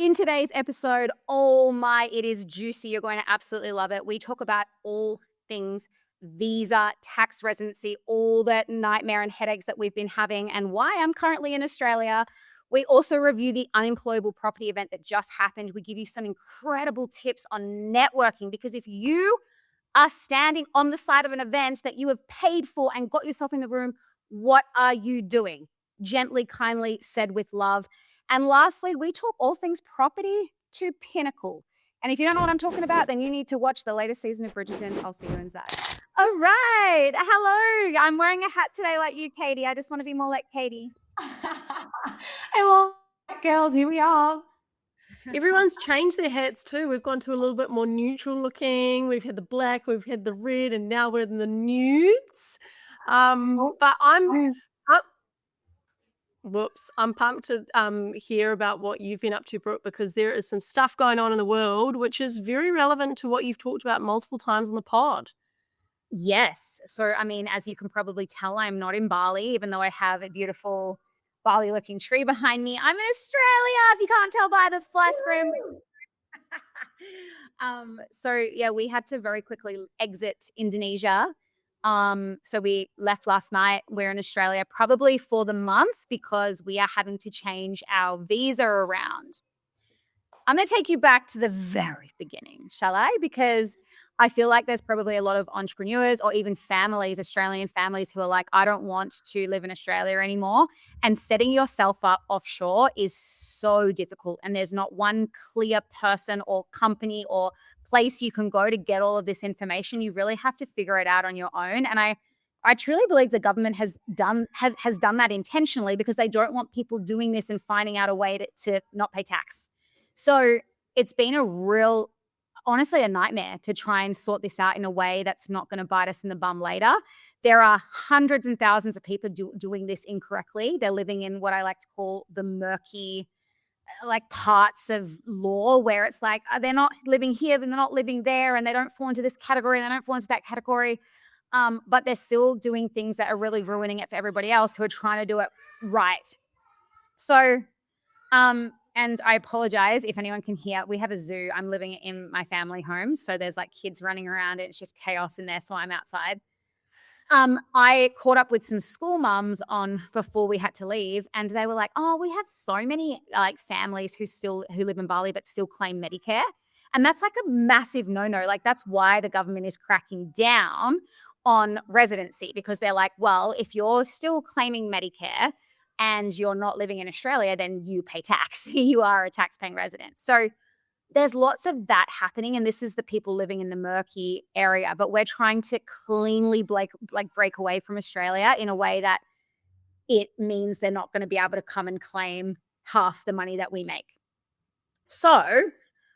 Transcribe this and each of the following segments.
In today's episode, oh my, it is juicy. You're going to absolutely love it. We talk about all things visa, tax residency, all the nightmare and headaches that we've been having, and why I'm currently in Australia. We also review the unemployable property event that just happened. We give you some incredible tips on networking because if you are standing on the side of an event that you have paid for and got yourself in the room, what are you doing? Gently, kindly, said with love. And lastly, we talk all things property to pinnacle. And if you don't know what I'm talking about, then you need to watch the latest season of Bridgerton. I'll see you inside. All right. Hello. I'm wearing a hat today like you, Katie. I just want to be more like Katie. Hey, well, girls, here we are. Everyone's changed their hats too. We've gone to a little bit more neutral looking. We've had the black, we've had the red, and now we're in the nudes. But I'm pumped to hear about what you've been up to, Brooke, because there is some stuff going on in the world which is very relevant to what you've talked about multiple times on the pod. Yes. So, I mean, as you can probably tell, I'm not in Bali, even though I have a beautiful Bali looking tree behind me. I'm in Australia, if you can't tell by the fly screen. So yeah, we had to very quickly exit Indonesia. So we left last night. We're in Australia probably for the month because we are having to change our visa around. I'm going to take you back to the very beginning, shall I? Because I feel like there's probably a lot of entrepreneurs or even families, Australian families, who are like, I don't want to live in Australia anymore. And setting yourself up offshore is so difficult. And there's not one clear person or company or place you can go to get all of this information. You really have to figure it out on your own. And I truly believe the government has done that intentionally because they don't want people doing this and finding out a way to not pay tax. So it's been honestly, a nightmare to try and sort this out in a way that's not going to bite us in the bum later. There are hundreds and thousands of people doing this incorrectly. They're living in what I like to call the murky, like parts of law where it's like they're not living here, but they're not living there, and they don't fall into this category and they don't fall into that category. But they're still doing things that are really ruining it for everybody else who are trying to do it right. So, and I apologize if anyone can hear. We have a zoo. I'm living in my family home. So there's like kids running around. It's just chaos in there. So I'm outside. I caught up with some school mums on before we had to leave, and they were like, "Oh, we have so many like families who live in Bali but still claim Medicare." And that's like a massive no-no. Like that's why the government is cracking down on residency because they're like, well, if you're still claiming Medicare and you're not living in Australia, then you pay tax. You are a tax-paying resident. So there's lots of that happening, and this is the people living in the murky area. But we're trying to cleanly break away from Australia in a way that it means they're not going to be able to come and claim half the money that we make. So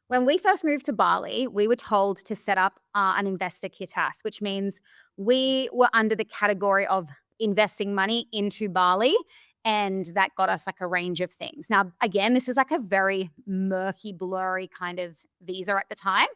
when we first moved to Bali, we were told to set up an investor kitas, which means we were under the category of investing money into Bali. And that got us like a range of things. Now, again, this is like a very murky, blurry kind of visa at the time.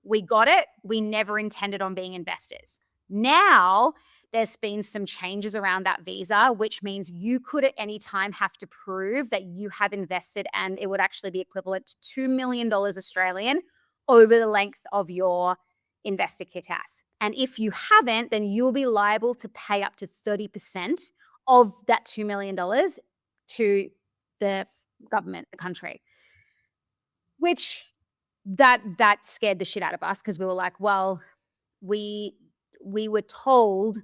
We got it. We never intended on being investors. Now, there's been some changes around that visa, which means you could at any time have to prove that you have invested, and it would actually be equivalent to $2 million Australian over the length of your investor kitas. And if you haven't, then you'll be liable to pay up to 30% of that $2 million to the government, the country, which that scared the shit out of us because we were like, well, we were told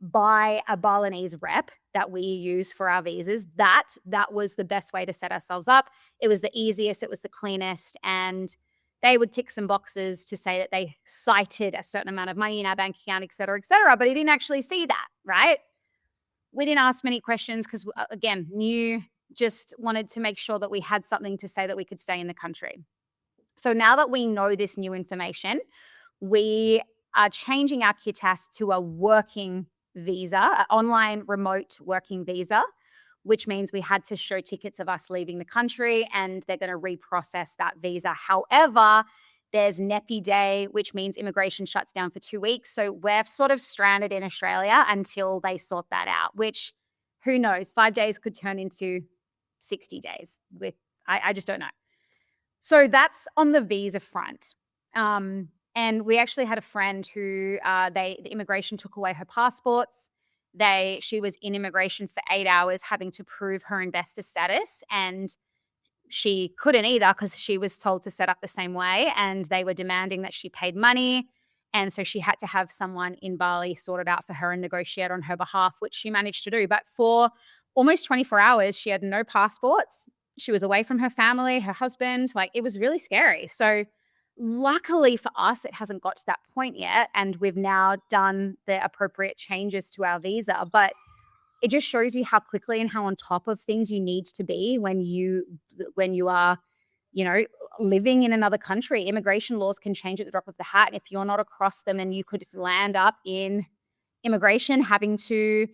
by a Balinese rep that we use for our visas that was the best way to set ourselves up. It was the easiest, it was the cleanest, and they would tick some boxes to say that they cited a certain amount of money in our bank account, et cetera, but he didn't actually see that, right? We didn't ask many questions because, again, just wanted to make sure that we had something to say that we could stay in the country. So now that we know this new information, we are changing our kitas to a working visa, an online remote working visa, which means we had to show tickets of us leaving the country and they're going to reprocess that visa. However, there's Nepi Day, which means immigration shuts down for 2 weeks. So we're sort of stranded in Australia until they sort that out, which who knows, 5 days could turn into 60 days. I just don't know. So that's on the visa front. And we actually had a friend who the immigration took away her passports. She was in immigration for 8 hours having to prove her investor status, and she couldn't either because she was told to set up the same way, and they were demanding that she paid money. And so she had to have someone in Bali sort it out for her and negotiate on her behalf, which she managed to do. But for almost 24 hours, she had no passports. She was away from her family, her husband. Like, it was really scary. So luckily for us, it hasn't got to that point yet. And we've now done the appropriate changes to our visa. But it just shows you how quickly and how on top of things you need to be when you are, you know, living in another country. Immigration laws can change at the drop of the hat. And if you're not across them, then you could land up in immigration having to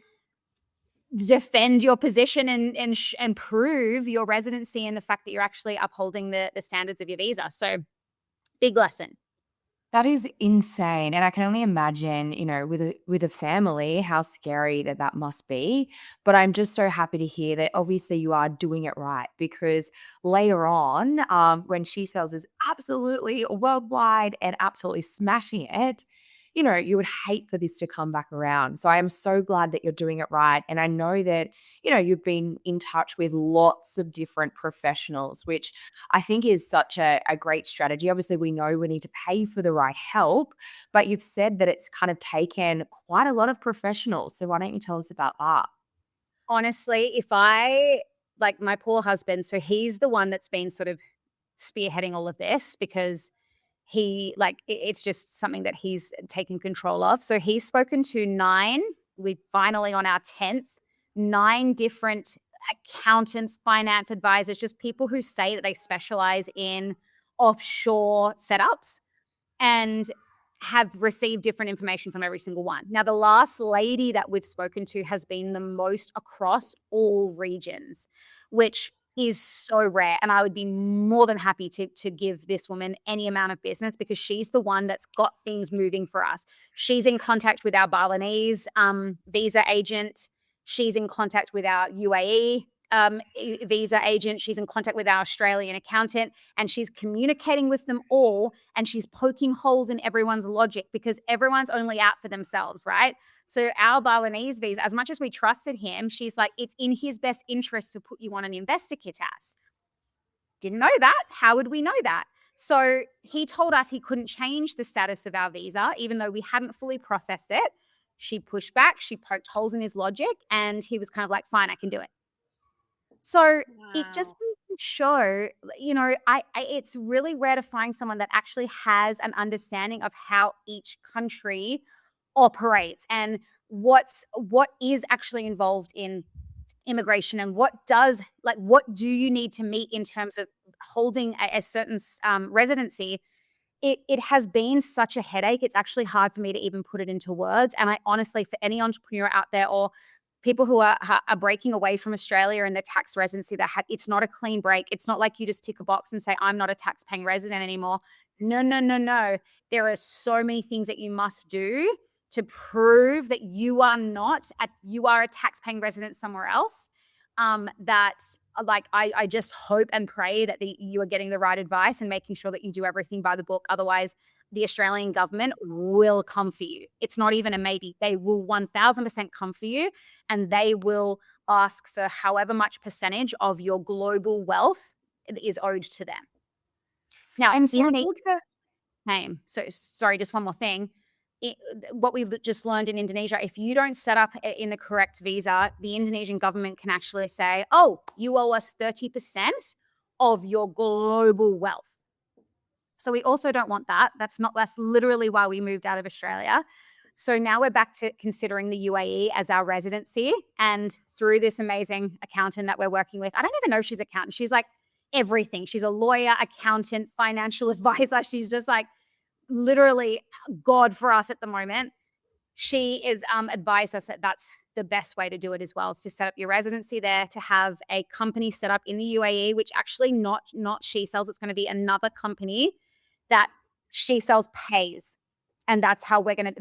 defend your position and prove your residency and the fact that you're actually upholding the standards of your visa. So big lesson. That is insane, and I can only imagine, with a family, how scary that must be. But I'm just so happy to hear that obviously you are doing it right, because later on, when she sells is absolutely worldwide and absolutely smashing it, you would hate for this to come back around. So I am so glad that you're doing it right, and I know that, you've been in touch with lots of different professionals, which I think is such a great strategy. Obviously, we know we need to pay for the right help, but you've said that it's kind of taken quite a lot of professionals. So why don't you tell us about that? Honestly, if I like my poor husband, so he's the one that's been sort of spearheading all of this because it's just something that he's taken control of. So he's spoken to we finally on our 10th, 9 different accountants, finance advisors, just people who say that they specialize in offshore setups and have received different information from every single one. Now, the last lady that we've spoken to has been the most across all regions, which is so rare. And I would be more than happy to give this woman any amount of business because she's the one that's got things moving for us. She's in contact with our Balinese visa agent. She's in contact with our UAE visa agent. She's in contact with our Australian accountant, and she's communicating with them all, and she's poking holes in everyone's logic because everyone's only out for themselves, right? So our Balinese visa, as much as we trusted him, she's like, it's in his best interest to put you on an investor kitas. Didn't know that. How would we know that? So he told us he couldn't change the status of our visa, even though we hadn't fully processed it. She pushed back, she poked holes in his logic, and he was kind of like, fine, I can do it. So it just Wow. goes to show, it's really rare to find someone that actually has an understanding of how each country operates and what is actually involved in immigration and what do you need to meet in terms of holding a certain residency. It has been such a headache. It's actually hard for me to even put it into words. And I honestly, for any entrepreneur out there or people who are breaking away from Australia and their tax residency, it's not a clean break. It's not like you just tick a box and say, I'm not a tax paying resident anymore. No, no, no, no. There are so many things that you must do to prove that you are a tax paying resident somewhere else. That I just hope and pray that you are getting the right advice and making sure that you do everything by the book. Otherwise, the Australian government will come for you. It's not even a maybe. They will 1000% come for you, and they will ask for however much percentage of your global wealth is owed to them. Now, And the so I Indonesian think that name. So sorry, just one more thing. What we've just learned in Indonesia, if you don't set up in the correct visa, the Indonesian government can actually say, oh, you owe us 30% of your global wealth. So we also don't want that. That's literally why we moved out of Australia. So now we're back to considering the UAE as our residency. And through this amazing accountant that we're working with, I don't even know if she's an accountant. She's like everything. She's a lawyer, accountant, financial advisor. She's just like literally God for us at the moment. She is advised us that that's the best way to do it as well, is to set up your residency there, to have a company set up in the UAE, which actually not she sells. It's going to be another company that she sells pays, and that's how we're gonna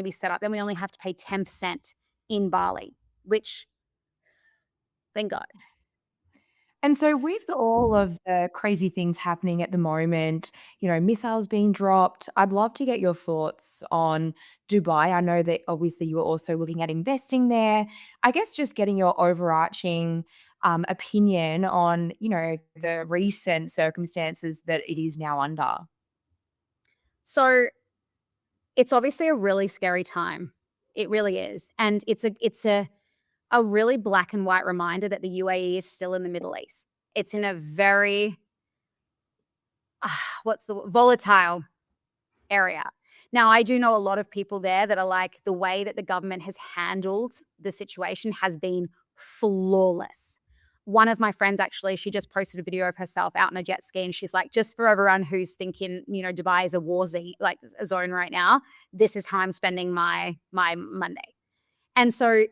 be set up. Then we only have to pay 10% in Bali, which thank God. And so with all of the crazy things happening at the moment, missiles being dropped, I'd love to get your thoughts on Dubai. I know that obviously you were also looking at investing there. I guess just getting your overarching opinion on, the recent circumstances that it is now under. So it's obviously a really scary time. It really is. And it's a really black and white reminder that the UAE is still in the Middle East. It's in a very what's the volatile area. Now, I do know a lot of people there that are like, the way that the government has handled the situation has been flawless. One of my friends, actually, she just posted a video of herself out on a jet ski, and she's like, just for everyone who's thinking, Dubai is a war zone, like a zone right now, this is how I'm spending my Monday. And so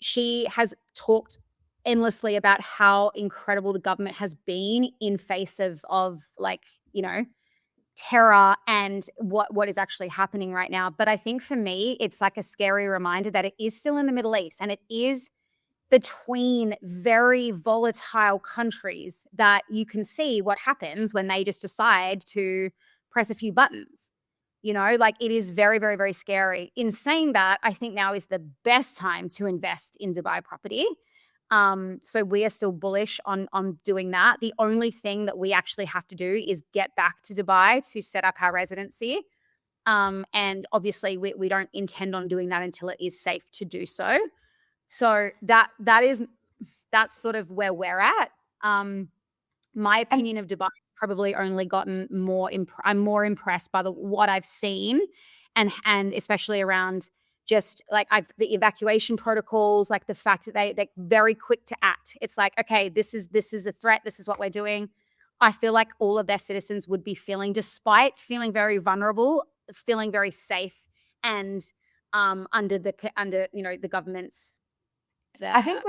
she has talked endlessly about how incredible the government has been in face of like, terror and what is actually happening right now. But I think for me, it's like a scary reminder that it is still in the Middle East, and it is between very volatile countries that you can see what happens when they just decide to press a few buttons. Like, it is very, very, very scary. In saying that, I think now is the best time to invest in Dubai property. So we are still bullish on doing that. The only thing that we actually have to do is get back to Dubai to set up our residency. And obviously we don't intend on doing that until it is safe to do so. So that's sort of where we're at. My And opinion of Dubai has probably only gotten more. I'm more impressed by what I've seen, and especially around just like the evacuation protocols, like the fact that they're very quick to act. It's like, okay, this is a threat. This is what we're doing. I feel like all of their citizens would be feeling, despite feeling very vulnerable, feeling very safe and under the government's the I think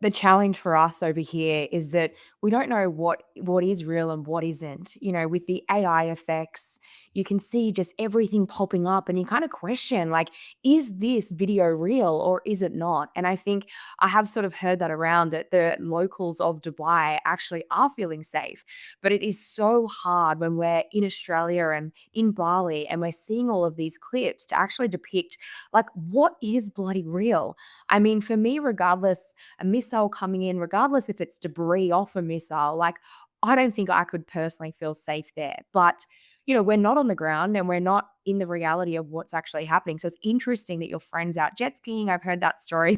the challenge for us over here is that we don't know what is real and what isn't. With the AI effects, you can see just everything popping up and you kind of question, like, is this video real or is it not? And I think I have sort of heard that around, that the locals of Dubai actually are feeling safe. But it is so hard when we're in Australia and in Bali and we're seeing all of these clips to actually depict, like, what is bloody real. I mean, for me, regardless, a missile coming in, regardless if it's debris off a missile, like, I don't think I could personally feel safe there. But, we're not on the ground and we're not in the reality of what's actually happening. So it's interesting that your friend's out jet skiing. I've heard that story,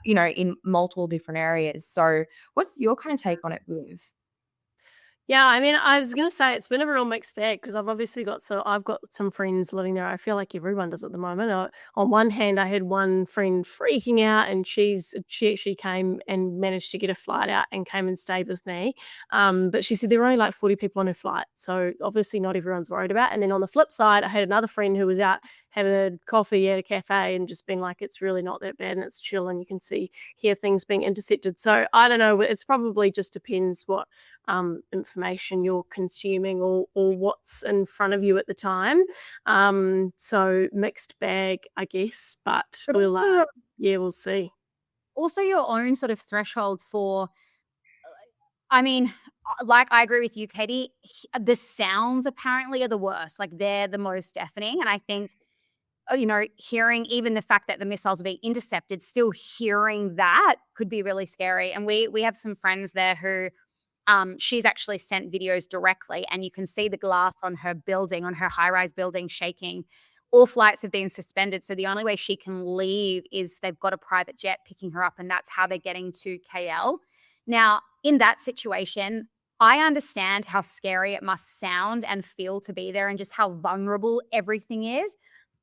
in multiple different areas. So what's your kind of take on it, Viv? Yeah, I mean, I was gonna say it's been a real mixed bag because I've got some friends living there. I feel like everyone does at the moment. On one hand, I had one friend freaking out, and she actually came and managed to get a flight out and came and stayed with me. But she said there were only like 40 people on her flight, so obviously not everyone's worried about. And then on the flip side, I had another friend who was out having a coffee at a cafe and just being like, it's really not that bad and it's chill, and you can hear things being intercepted. So I don't know. It's probably just depends what information you're consuming, or what's in front of you at the time. So mixed bag, I guess, but we'll see. also your own sort of threshold for, I mean, like, I agree with you, Katie. The sounds apparently are the worst. Like, they're the most deafening. And I think, hearing even the fact that the missiles are being intercepted, still hearing that could be really scary. And we have some friends there who, she's actually sent videos directly, and you can see the glass on her building, on her high-rise building, shaking. All flights have been suspended, so the only way she can leave is they've got a private jet picking her up, and that's how they're getting to KL. Now, in that situation, I understand how scary it must sound and feel to be there, and just how vulnerable everything is.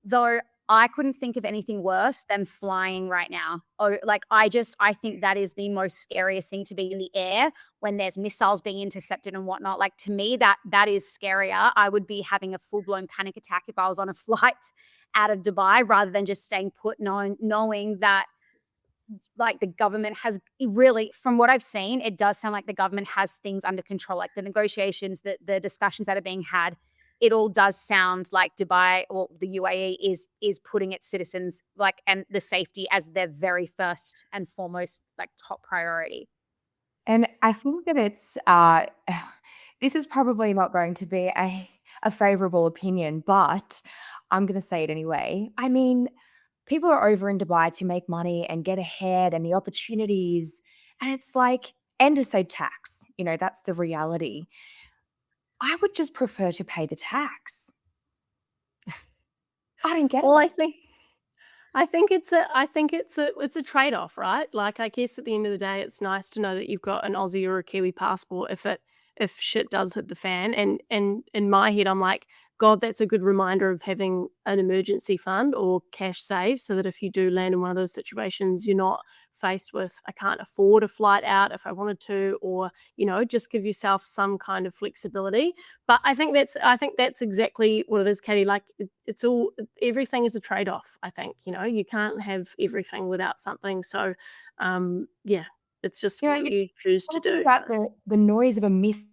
Though I couldn't think of anything worse than flying right now. Or like, I think that is the most scariest thing, to be in the air when there's missiles being intercepted and whatnot. Like, to me, that is scarier. I would be having a full-blown panic attack if I was on a flight out of Dubai, rather than just staying put, knowing that, like, the government has really, from what I've seen, it does sound like the government has things under control. Like, the negotiations, the discussions that are being had, it all does sound like Dubai, or the UAE, is putting its citizens, like, and the safety as their very first and foremost, like, top priority. And I think that it's this is probably not going to be a favorable opinion, but I'm going to say it anyway. I mean, people are over in Dubai to make money and get ahead and the opportunities, and it's like, and to save tax. That's the reality. I would just prefer to pay the tax. I don't get Well, it. I think it's a trade-off, right? Like, I guess at the end of the day, it's nice to know that you've got an Aussie or a Kiwi passport if shit does hit the fan. And in my head, I'm like, God, that's a good reminder of having an emergency fund or cash saved, so that if you do land in one of those situations, you're not faced with, I can't afford a flight out if I wanted to, or just give yourself some kind of flexibility. But I think that's exactly what it is, Katie. Like, it's all, everything is a trade-off. I think you can't have everything without something. So yeah, it's just what You're you choose to talking do. about the noise of a missile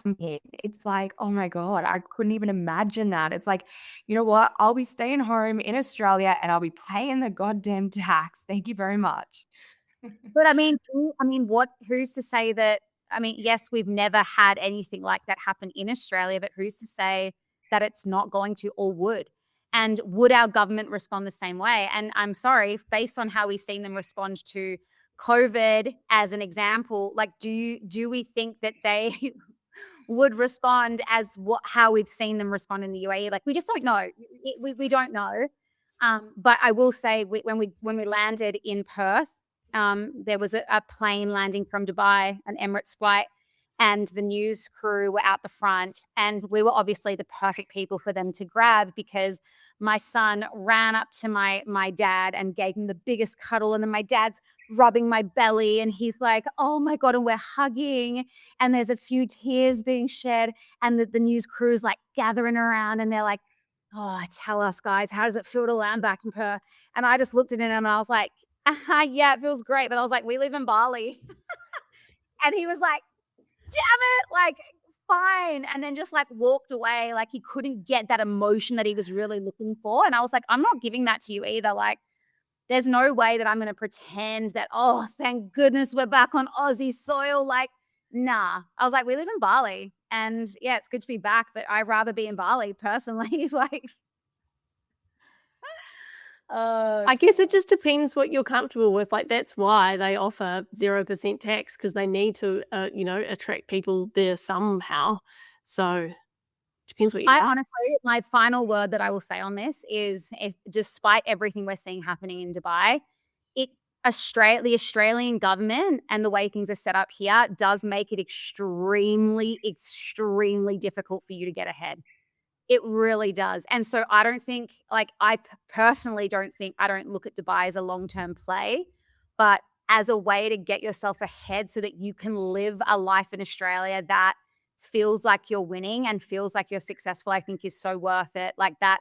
coming in. It's like, oh my God, I couldn't even imagine that. It's like, you know what? I'll be staying home in Australia and I'll be paying the goddamn tax. Thank you very much. But who's to say that? I mean, yes, we've never had anything like that happen in Australia, but who's to say that it's not going to or would? And would our government respond the same way? And I'm sorry, based on how we've seen them respond to COVID as an example, like, do we think that they would respond as how we've seen them respond in the UAE? Like, we just don't know. We don't know. But I will say, when we landed in Perth, there was a plane landing from Dubai, an Emirates flight, and the news crew were out the front, and we were obviously the perfect people for them to grab, because my son ran up to my dad and gave him the biggest cuddle, and then my dad's rubbing my belly, and he's like, "Oh my God," and we're hugging, and there's a few tears being shed, and the news crew's like gathering around, and they're like, "Oh, tell us, guys, how does it feel to land back in Perth?" And I just looked at him and I was like, "Yeah, it feels great." But I was like, "We live in Bali." And he was like, "Damn it," like, "Fine." And then just like walked away. Like, he couldn't get that emotion that he was really looking for. And I was like, "I'm not giving that to you either." Like, there's no way that I'm going to pretend that, "Oh, thank goodness we're back on Aussie soil." Like, nah. I was like, "We live in Bali. And yeah, it's good to be back, but I'd rather be in Bali personally." Like, uh, I guess it just depends what you're comfortable with. Like, that's why they offer 0% tax, because they need to, attract people there somehow. So depends what you I like. honestly, my final word that I will say on this is, if despite everything we're seeing happening in Dubai, it the Australian government and the way things are set up here does make it extremely, extremely difficult for you to get ahead. It really does. And so I don't think, like, personally don't think, I don't look at Dubai as a long-term play, but as a way to get yourself ahead so that you can live a life in Australia that feels like you're winning and feels like you're successful, I think is so worth it. Like, that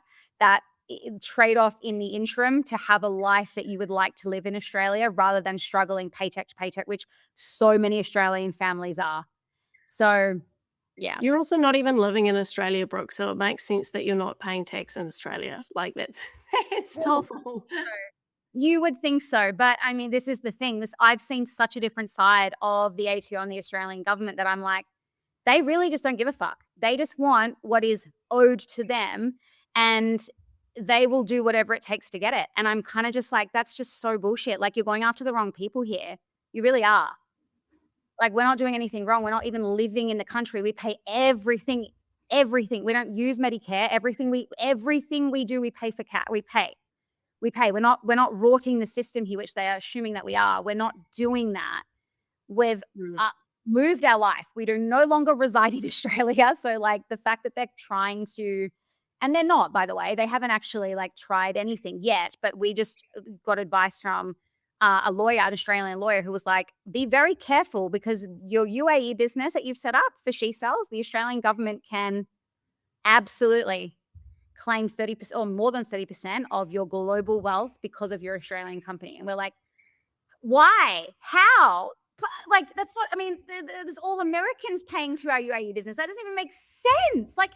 trade-off in the interim to have a life that you would like to live in Australia, rather than struggling paycheck to paycheck, which so many Australian families are. So, yeah. You're also not even living in Australia, Brooke, so it makes sense that you're not paying tax in Australia. Like, that's it's awful. You would think so, but I mean, this is the thing. I've seen such a different side of the ATO and the Australian government that I'm like, they really just don't give a fuck. They just want what is owed to them, and they will do whatever it takes to get it. And I'm kind of just like, that's just so bullshit. Like, you're going after the wrong people here. You really are. Like, we're not doing anything wrong. We're not even living in the country. We pay everything, everything. We don't use Medicare. Everything we do, we pay for we pay. We pay. We're not rorting the system here, which they are assuming that we are. We're not doing that. We've Mm. moved our life. We do no longer reside in Australia. So, like, the fact that they're trying to, and they're not, by the way, they haven't actually like tried anything yet. But we just got advice from a lawyer, an Australian lawyer, who was like, "Be very careful, because your UAE business that you've set up for she cells, the Australian government can absolutely claim 30% or more than 30% of your global wealth because of your Australian company." And we're like, "Why? How?" Like, that's not, I mean, there's all Americans paying to our UAE business. That doesn't even make sense. Like,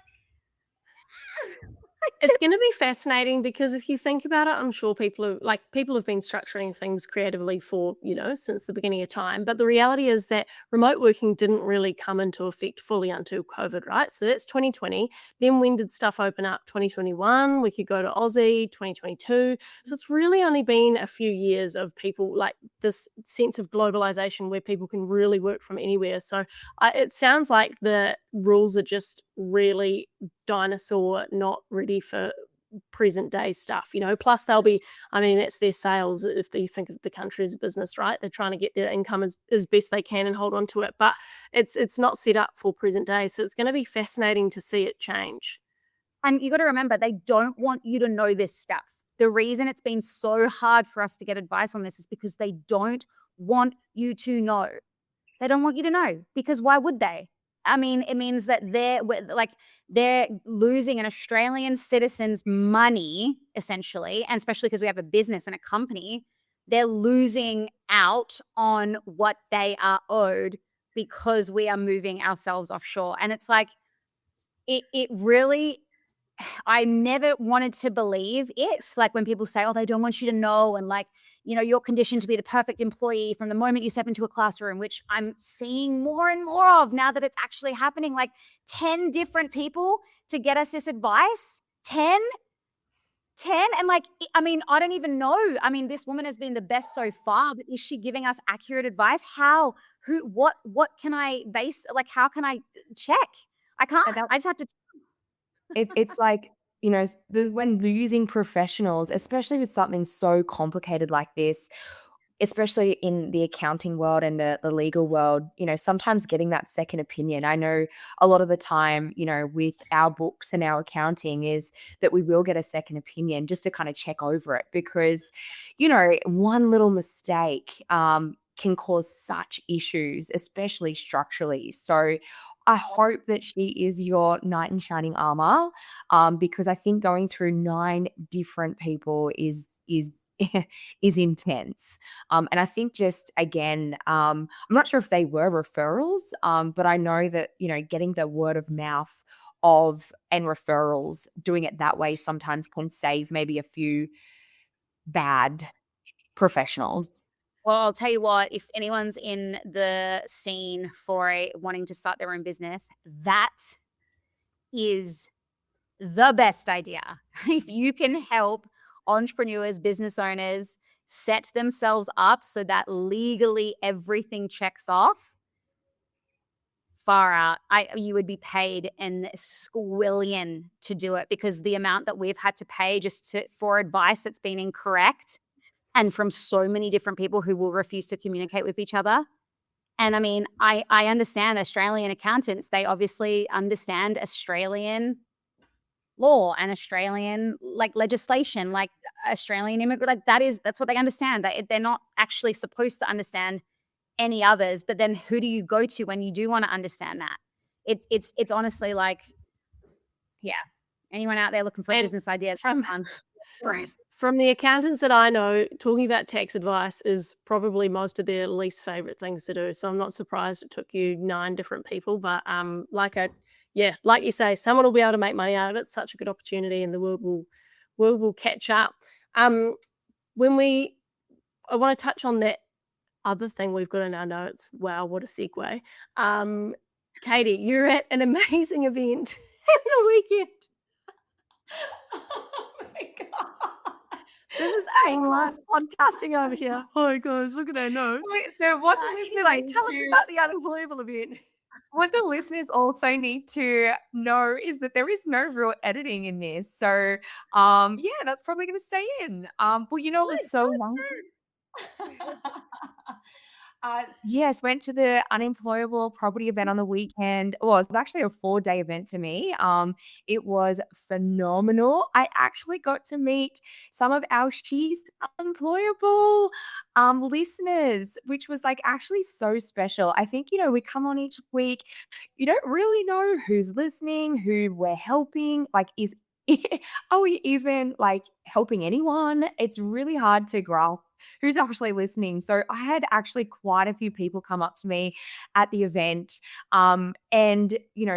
It's gonna be fascinating because if you think about it, I'm sure people have been structuring things creatively for, since the beginning of time. But the reality is that remote working didn't really come into effect fully until COVID, right? So that's 2020. Then when did stuff open up? 2021. We could go to Aussie, 2022. So it's really only been a few years of people like this sense of globalization where people can really work from anywhere. So it sounds like the rules are just really dinosaur, not ready for present day stuff, plus they'll be, I mean, it's their sales. If they think of the country as a business, right, they're trying to get their income as best they can and hold on to it, but it's not set up for present day, so it's going to be fascinating to see it change. And you got to remember, they don't want you to know this stuff. The reason it's been so hard for us to get advice on this is because they don't want you to know. They don't want you to know because why would they? I mean, it means that they're losing an Australian citizen's money essentially, and especially because we have a business and a company, they're losing out on what they are owed because we are moving ourselves offshore. And it's like it really I never wanted to believe it. Like when people say, oh, they don't want you to know. And like, you're conditioned to be the perfect employee from the moment you step into a classroom, which I'm seeing more and more of now that it's actually happening. Like 10 different people to get us this advice. 10? 10? And like, I mean, I don't even know. I mean, this woman has been the best so far, but is she giving us accurate advice? How? Who? What can I base? Like, how can I check? I can't. And that I just have to. it's like, when losing professionals, especially with something so complicated like this, especially in the accounting world and the legal world, sometimes getting that second opinion. I know a lot of the time, with our books and our accounting is that we will get a second opinion just to kind of check over it because, one little mistake can cause such issues, especially structurally. So I hope that she is your knight in shining armor, because I think going through 9 different people is is intense. And I think just again, I'm not sure if they were referrals, but I know that getting the word of mouth of and referrals, doing it that way sometimes can save maybe a few bad professionals. Well, I'll tell you what, if anyone's in the scene for wanting to start their own business, that is the best idea. If you can help entrepreneurs, business owners set themselves up so that legally everything checks off, far out. You would be paid an squillion to do it because the amount that we've had to pay for advice that's been incorrect and from so many different people who will refuse to communicate with each other. And I mean, I understand Australian accountants, they obviously understand Australian law and Australian like legislation, like Australian immigrant, like that's what they understand. They're not actually supposed to understand any others, but then who do you go to when you do want to understand that? It's honestly like, yeah. Anyone out there looking for And business ideas? from Right. from the accountants that I know, talking about tax advice is probably most of their least favorite things to do. So I'm not surprised it took you 9 different people, but like you say, someone will be able to make money out of it. It's such a good opportunity, and the world will catch up. Um, when we, I want to touch on that other thing we've got in our notes. Wow, what a segue. Katie, you're at an amazing event in the weekend. Oh my god. This is aimless podcasting over here. Hi guys, look at our notes. Wait, so what the Anyway, listeners tell us do about the unemployable event. what the listeners also need to know is that there is no real editing in this. So, yeah, that's probably gonna stay in. Well, it was Good, so good, wonderful. true. Yes, went to the unemployable property event on the weekend. Well, it was actually a 4-day event for me. It was phenomenal. I actually got to meet some of our She's Unemployable listeners, which was like actually so special. I think, we come on each week, you don't really know who's listening, who we're helping, like are we even like helping anyone? It's really hard to grasp who's actually listening. So I had actually quite a few people come up to me at the event, and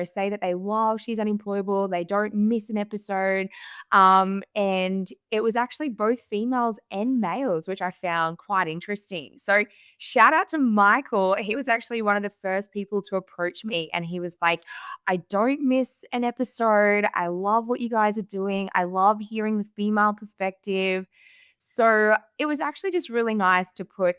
say that they love She's Unemployable. They don't miss an episode. And it was actually both females and males, which I found quite interesting. So shout out to Michael. He was actually one of the first people to approach me, and he was like, I don't miss an episode. I love what you guys are doing. I love hearing the female perspective. So it was actually just really nice to put,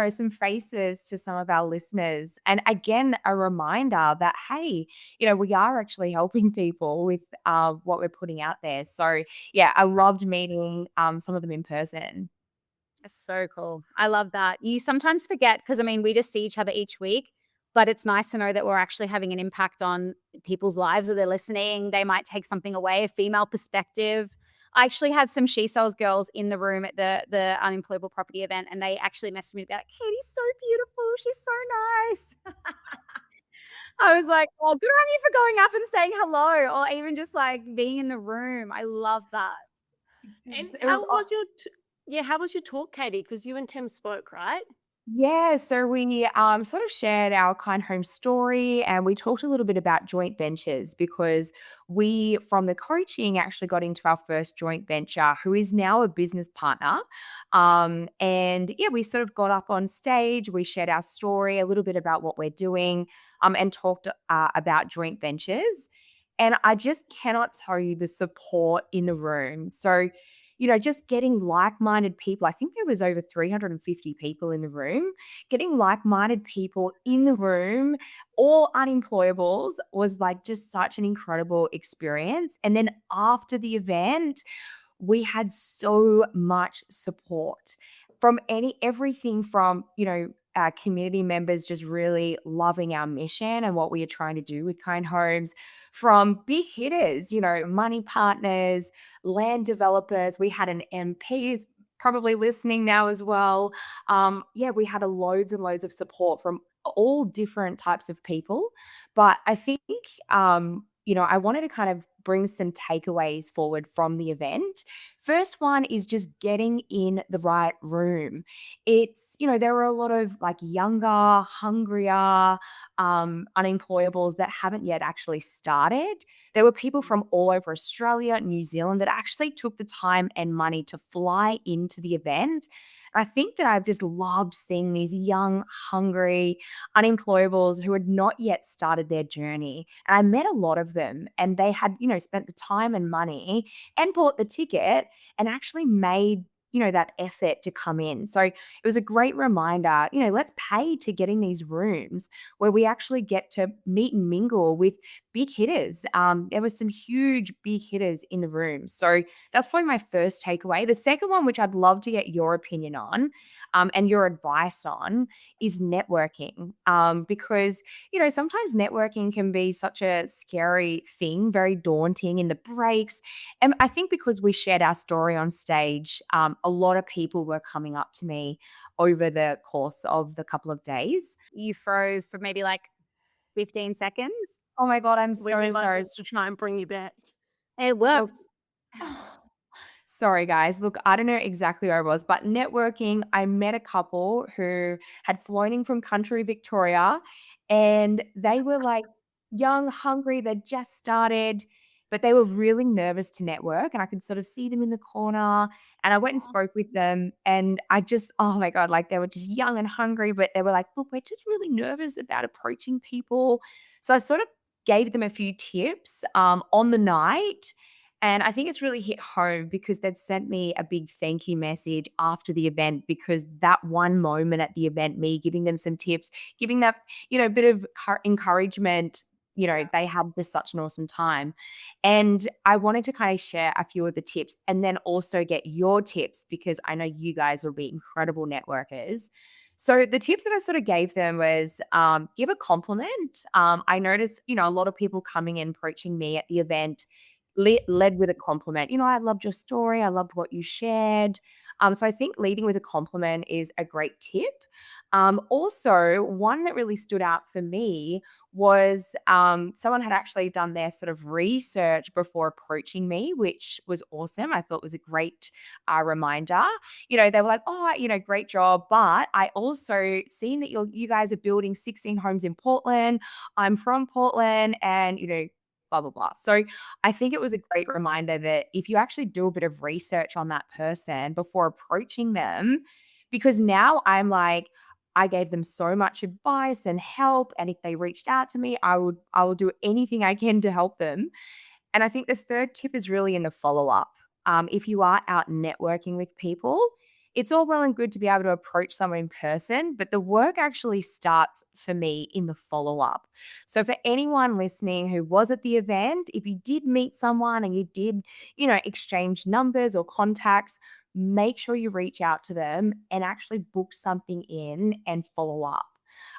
some faces to some of our listeners. And again, a reminder that, hey, we are actually helping people with what we're putting out there. So yeah, I loved meeting some of them in person. That's so cool. I love that. You sometimes forget because, I mean, we just see each other each week, but it's nice to know that we're actually having an impact on people's lives or they're listening. They might take something away, a female perspective. I actually had some She Sells girls in the room at the Unemployable Property event, and they actually messaged me about, Katie's so beautiful. She's so nice. I was like, oh, good on you for going up and saying hello, or even just like being in the room. I love that. And It was how was your talk, Katie? Because you and Tim spoke, right? Yeah, so we sort of shared our kind home story, and we talked a little bit about joint ventures because we, from the coaching, actually got into our first joint venture, who is now a business partner. And yeah, we sort of got up on stage, we shared our story, a little bit about what we're doing, and talked about joint ventures. And I just cannot tell you the support in the room. So just getting like-minded people. I think there was over 350 people in the room. Getting like-minded people in the room, all unemployables, was like just such an incredible experience. And then after the event, we had so much support from everything from, our community members just really loving our mission and what we are trying to do with Kind Homes, from big hitters, money partners, land developers. We had an MP who's probably listening now as well. Yeah, we had loads and loads of support from all different types of people. But I think, I wanted to kind of bring some takeaways forward from the event. First one is just getting in the right room. It's, there were a lot of like younger, hungrier, unemployables that haven't yet actually started. There were people from all over Australia, New Zealand that actually took the time and money to fly into the event. I think that I've just loved seeing these young, hungry, unemployables who had not yet started their journey. And I met a lot of them, and they had, spent the time and money and bought the ticket and actually made, that effort to come in. So it was a great reminder, let's pay to get in these rooms where we actually get to meet and mingle with big hitters. There was some huge big hitters in the room. So that's probably my first takeaway. The second one, which I'd love to get your opinion on, and your advice on, is networking. Because, sometimes networking can be such a scary thing, very daunting in the breaks. And I think because we shared our story on stage, a lot of people were coming up to me over the course of the couple of days. You froze for maybe like 15 seconds. Oh my God, I'm We so sorry. realized to try and bring you back. It Look, worked. sorry, guys. Look, I don't know exactly where I was, but networking, I met a couple who had flown in from country Victoria, and they were like young, hungry, they just started, but they were really nervous to network. And I could sort of see them in the corner. And I went and spoke with them. And I just, oh my God, like they were just young and hungry, but they were like, look, we're just really nervous about approaching people. So I sort of gave them a few tips on the night, and I think it's really hit home because they'd sent me a big thank you message after the event, because that one moment at the event, me giving them some tips, giving that, bit of encouragement, they had just such an awesome time. And I wanted to kind of share a few of the tips and then also get your tips, because I know you guys will be incredible networkers. So the tips that I sort of gave them was, give a compliment. I noticed, a lot of people coming in approaching me at the event led with a compliment. I loved your story. I loved what you shared. So I think leading with a compliment is a great tip. Also, one that really stood out for me was someone had actually done their sort of research before approaching me, which was awesome. I thought was a great reminder. They were like, "Oh, great job," but I also seen that you guys are building 16 homes in Portland. I'm from Portland, and blah blah blah. So I think it was a great reminder that if you actually do a bit of research on that person before approaching them, because now I'm like, I gave them so much advice and help, and if they reached out to me, I will do anything I can to help them. And I think the third tip is really in the follow up. If you are out networking with people, it's all well and good to be able to approach someone in person, but the work actually starts for me in the follow up. So, for anyone listening who was at the event, if you did meet someone and you did, exchange numbers or contacts, make sure you reach out to them and actually book something in and follow up.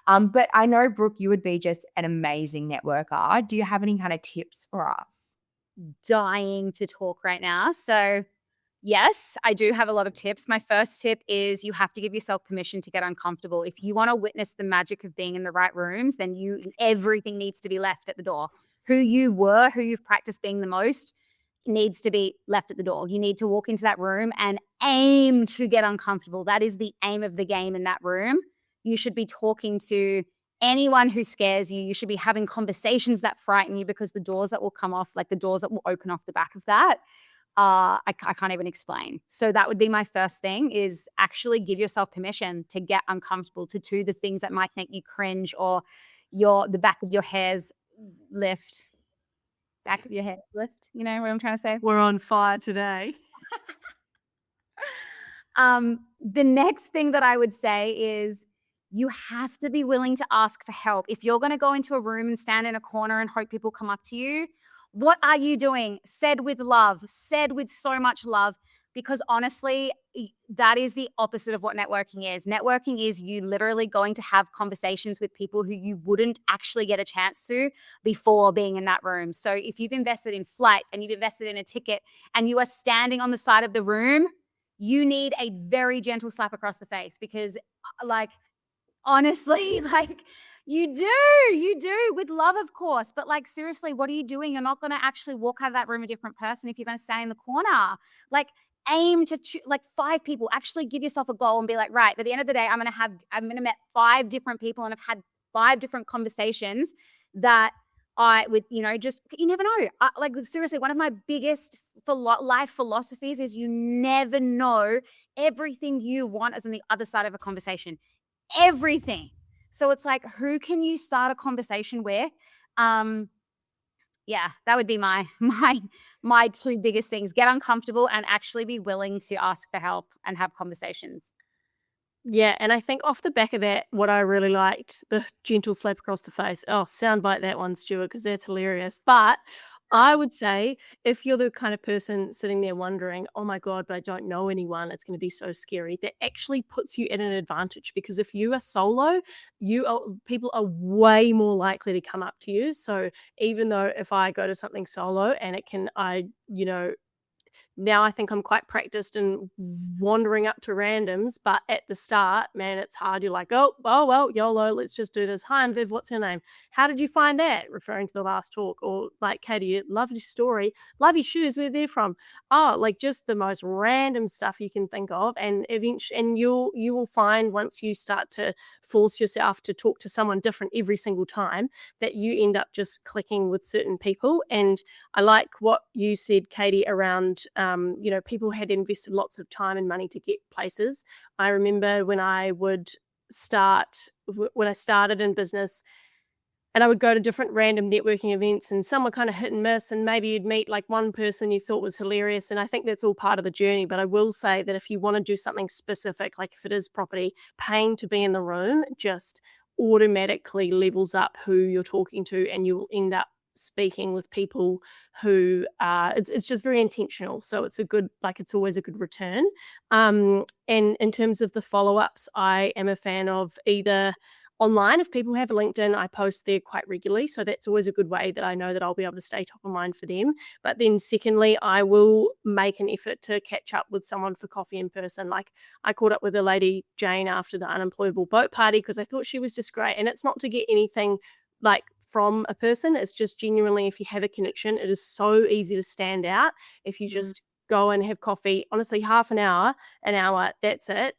But I know, Brooke, you would be just an amazing networker. Do you have any kind of tips for us? Dying to talk right now. So, yes, I do have a lot of tips. My first tip is you have to give yourself permission to get uncomfortable. If you want to witness the magic of being in the right rooms, then everything needs to be left at the door. Who you were, who you've practiced being the most, needs to be left at the door. You need to walk into that room and aim to get uncomfortable. That is the aim of the game in that room. You should be talking to anyone who scares you. You should be having conversations that frighten you, because the doors that will come off, like the doors that will open off the back of that, I can't even explain. So that would be my first thing, is actually give yourself permission to get uncomfortable, to do the things that might make you cringe, or the back of your hairs lift. Back of your head lift, you know what I'm trying to say? We're on fire today. The next thing that I would say is you have to be willing to ask for help. If you're going to go into a room and stand in a corner and hope people come up to you, what are you doing? Said with love, said with so much love, because honestly, that is the opposite of what networking is. Networking is you literally going to have conversations with people who you wouldn't actually get a chance to before being in that room. So if you've invested in flights and you've invested in a ticket and you are standing on the side of the room, you need a very gentle slap across the face, because honestly, you do with love, of course, but seriously, what are you doing? You're not going to actually walk out of that room a different person if you're going to stay in the corner. Aim to 5 people. Actually give yourself a goal and be like, right, at the end of the day, I'm going to meet 5 different people and I've had 5 different conversations that just, you never know. Seriously, one of my biggest life philosophies is you never know everything you want is on the other side of a conversation. Everything. So it's who can you start a conversation with? Yeah, that would be my 2 biggest things. Get uncomfortable and actually be willing to ask for help and have conversations. Yeah, and I think off the back of that, what I really liked, the gentle slap across the face. Oh, soundbite that one, Stuart, because that's hilarious. But I would say if you're the kind of person sitting there wondering, oh my God, but I don't know anyone, it's going to be so scary, that actually puts you at an advantage, because if you are solo, people are way more likely to come up to you. So even though if I go to something solo and now I think I'm quite practiced in wandering up to randoms, but at the start, man, it's hard. You're like, oh, well, YOLO, let's just do this. Hi, I'm Viv, what's her name? How did you find that? Referring to the last talk. Or like, Katie, love your story, love your shoes, where they're from. Oh, just the most random stuff you can think of. And eventually, and you will find, once you start to force yourself to talk to someone different every single time, that you end up just clicking with certain people. And I like what you said, Katie, around, people had invested lots of time and money to get places. I remember when I started in business, and I would go to different random networking events, and some were kind of hit and miss, and maybe you'd meet one person you thought was hilarious. And I think that's all part of the journey. But I will say that if you want to do something specific, like if it is property, paying to be in the room just automatically levels up who you're talking to, and you will end up speaking with people who it's just very intentional. So it's it's always a good return. And in terms of the follow-ups, I am a fan of either online. If people have a LinkedIn, I post there quite regularly. So that's always a good way that I know that I'll be able to stay top of mind for them. But then, secondly, I will make an effort to catch up with someone for coffee in person. Like, I caught up with a lady, Jane, after the unemployable boat party because I thought she was just great. And it's not to get anything like from a person, it's just genuinely if you have a connection, it is so easy to stand out if you Mm. just go and have coffee. Honestly, half an hour, that's it.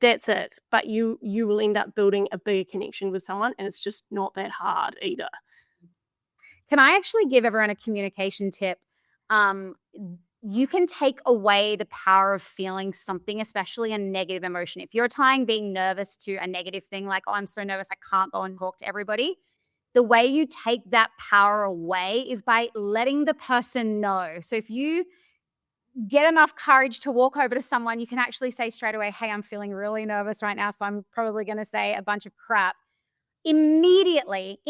That's it. But you will end up building a bigger connection with someone, and it's just not that hard either. Can I actually give everyone a communication tip? Um, you can take away the power of feeling something, especially a negative emotion. If you're tying being nervous to a negative thing, like, oh, I'm so nervous, I can't go and talk to everybody. The way you take that power away is by letting the person know. So if you get enough courage to walk over to someone, you can actually say straight away, hey, I'm feeling really nervous right now. So I'm probably going to say a bunch of crap. Immediately,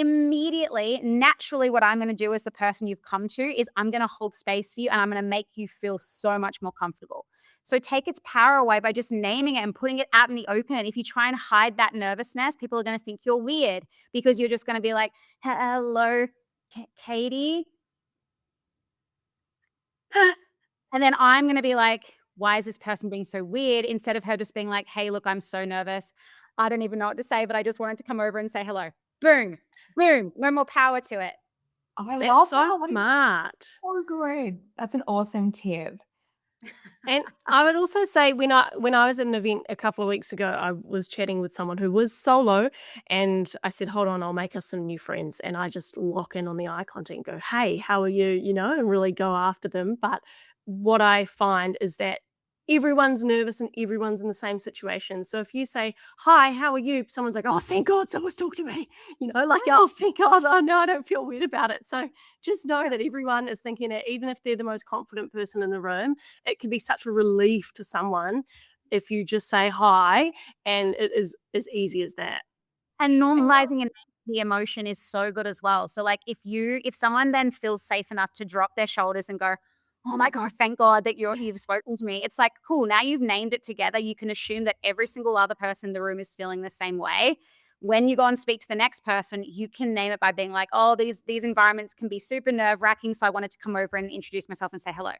naturally, what I'm going to do as the person you've come to is I'm going to hold space for you and I'm going to make you feel so much more comfortable. So take its power away by just naming it and putting it out in the open. If you try and hide that nervousness, people are going to think you're weird because you're just going to be like, hello, Katie. And then I'm going to be like, why is this person being so weird? Instead of her just being like, hey, look, I'm so nervous. I don't even know what to say, but I just wanted to come over and say hello. Boom, boom, no more power to it. Oh, I That's love so that. That is smart. so good. That's an awesome tip. And I would also say when I was at an event a couple of weeks ago, I was chatting with someone who was solo, and I said, "Hold on, I'll make us some new friends." And I just lock in on the eye contact and go, "Hey, how are you?" And really go after them. But what I find is that everyone's nervous and everyone's in the same situation. So if you say, "Hi, how are you?" someone's like, "Oh, thank God someone's talked to me." Like, "Oh, thank God. Oh no, I don't feel weird about it." So just know that everyone is thinking it, even if they're the most confident person in the room, it can be such a relief to someone if you just say hi, and it is as easy as that. And normalizing the emotion is so good as well. So like if someone then feels safe enough to drop their shoulders and go, "Oh my God, thank God that you've spoken to me." It's like, cool, now you've named it together. You can assume that every single other person in the room is feeling the same way. When you go and speak to the next person, you can name it by being like, "Oh, these environments can be super nerve-wracking, so I wanted to come over and introduce myself and say hello."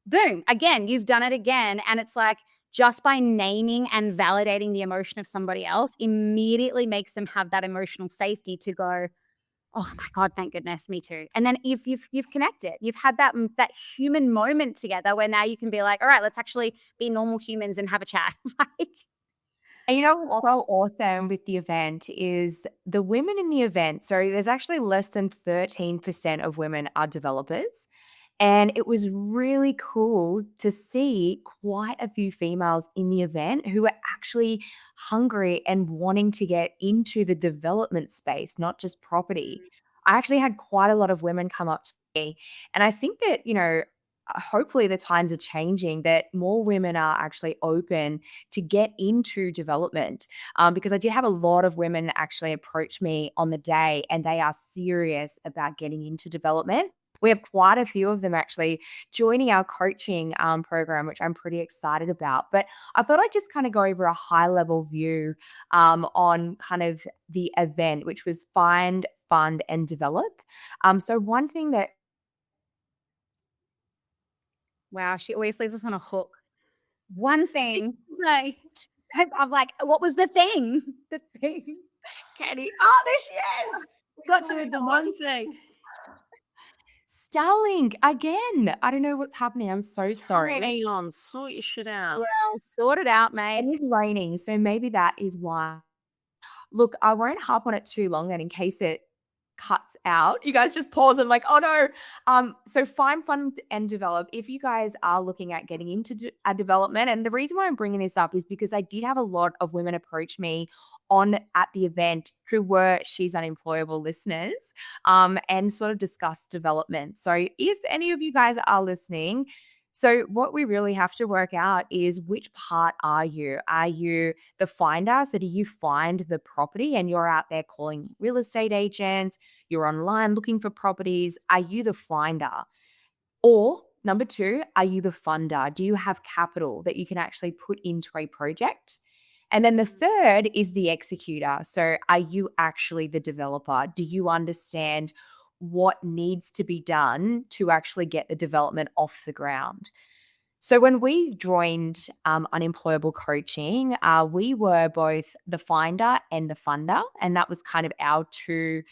Boom, again, you've done it again. And it's like just by naming and validating the emotion of somebody else immediately makes them have that emotional safety to go, oh my God, thank goodness, me too. And then if you've connected, you've had that human moment together where now you can be like, all right, let's actually be normal humans and have a chat. Like, And you know what's so awesome with the event is the women in the event. So there's actually less than 13% of women are developers. And it was really cool to see quite a few females in the event who were actually hungry and wanting to get into the development space, not just property. I actually had quite a lot of women come up to me. And I think that, hopefully the times are changing that more women are actually open to get into development, because I did have a lot of women actually approach me on the day and they are serious about getting into development. We have quite a few of them actually joining our coaching program, which I'm pretty excited about. But I thought I'd just kind of go over a high level view on kind of the event, which was find, fund, and develop. So, one thing that wow, she always leaves us on a hook. One She thing, say, I'm like, what was the thing? The thing. Katie, Oh, there she is. we got to the one thing. Starlink again. I don't know what's happening. I'm so Come on, sorry. Elon, sort your shit out. Well, sort it out, It mate. is raining, so maybe that is why. Look, I won't harp on it too long then in case it cuts out. You guys just pause and like, oh no. So find, fund, and develop. If you guys are looking at getting into a development, and the reason why I'm bringing this up is because I did have a lot of women approach me on at the event who were She's Unemployable listeners, and sort of discuss development. So if any of you guys are listening, so what we really have to work out is which part are you? Are you the finder? So do you find the property and you're out there calling real estate agents? You're online looking for properties. Are you the finder? Or number two, are you the funder? Do you have capital that you can actually put into a project? And then the third is the executor. So are you actually the developer? Do you understand what needs to be done to actually get the development off the ground? So when we joined Unemployable Coaching, we were both the finder and the funder, and that was kind of our two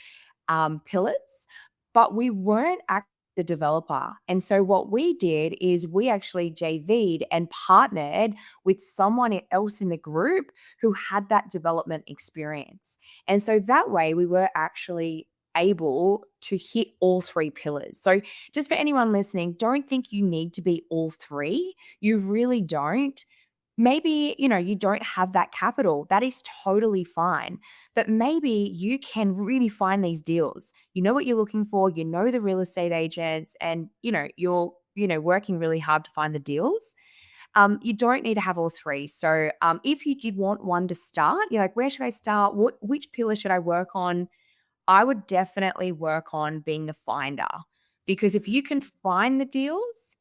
pillars, but we weren't actually the developer. And so what we did is we actually JV'd and partnered with someone else in the group who had that development experience. And so that way we were actually able to hit all three pillars. So just for anyone listening, don't think you need to be all three. You really don't. Maybe, you don't have that capital. That is totally fine. But maybe you can really find these deals. You know what you're looking for, you know the real estate agents, and you're working really hard to find the deals. You don't need to have all three. So if you did want one to start, you're like, where should I start? Which pillar should I work on? I would definitely work on being the finder, because if you can find the deals,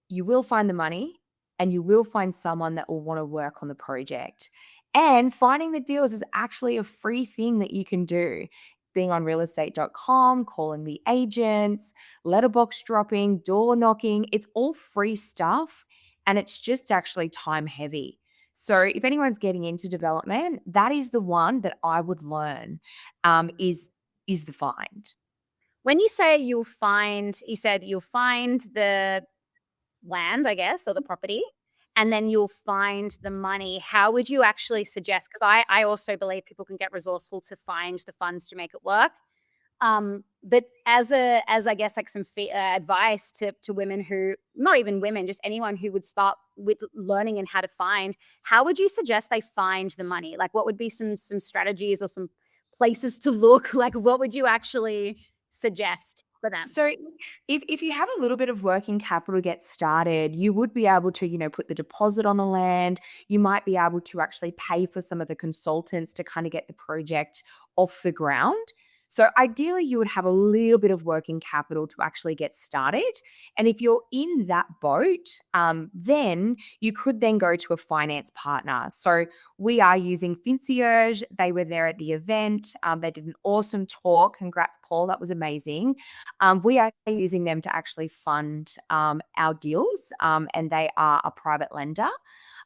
you will find the money and you will find someone that will want to work on the project. And finding the deals is actually a free thing that you can do. Being on realestate.com, calling the agents, letterbox dropping, door knocking, it's all free stuff and it's just actually time heavy. So if anyone's getting into development, that is the one that I would learn is the find. When you say you said you'll find the land, I guess, or the property, and then you'll find the money. How would you actually suggest? Because I also believe people can get resourceful to find the funds to make it work. But as I guess like some advice to women who, not even women, just anyone who would start with learning and how to find, how would you suggest they find the money? Like, what would be some strategies or some places to look? Like, what would you actually suggest for them? So if you have a little bit of working capital to get started, you would be able to, put the deposit on the land. You might be able to actually pay for some of the consultants to kind of get the project off the ground. So ideally, you would have a little bit of working capital to actually get started. And if you're in that boat, then you could then go to a finance partner. So we are using Fincierge. They were there at the event. They did an awesome talk. Congrats, Paul. That was amazing. We are using them to actually fund our deals, and they are a private lender.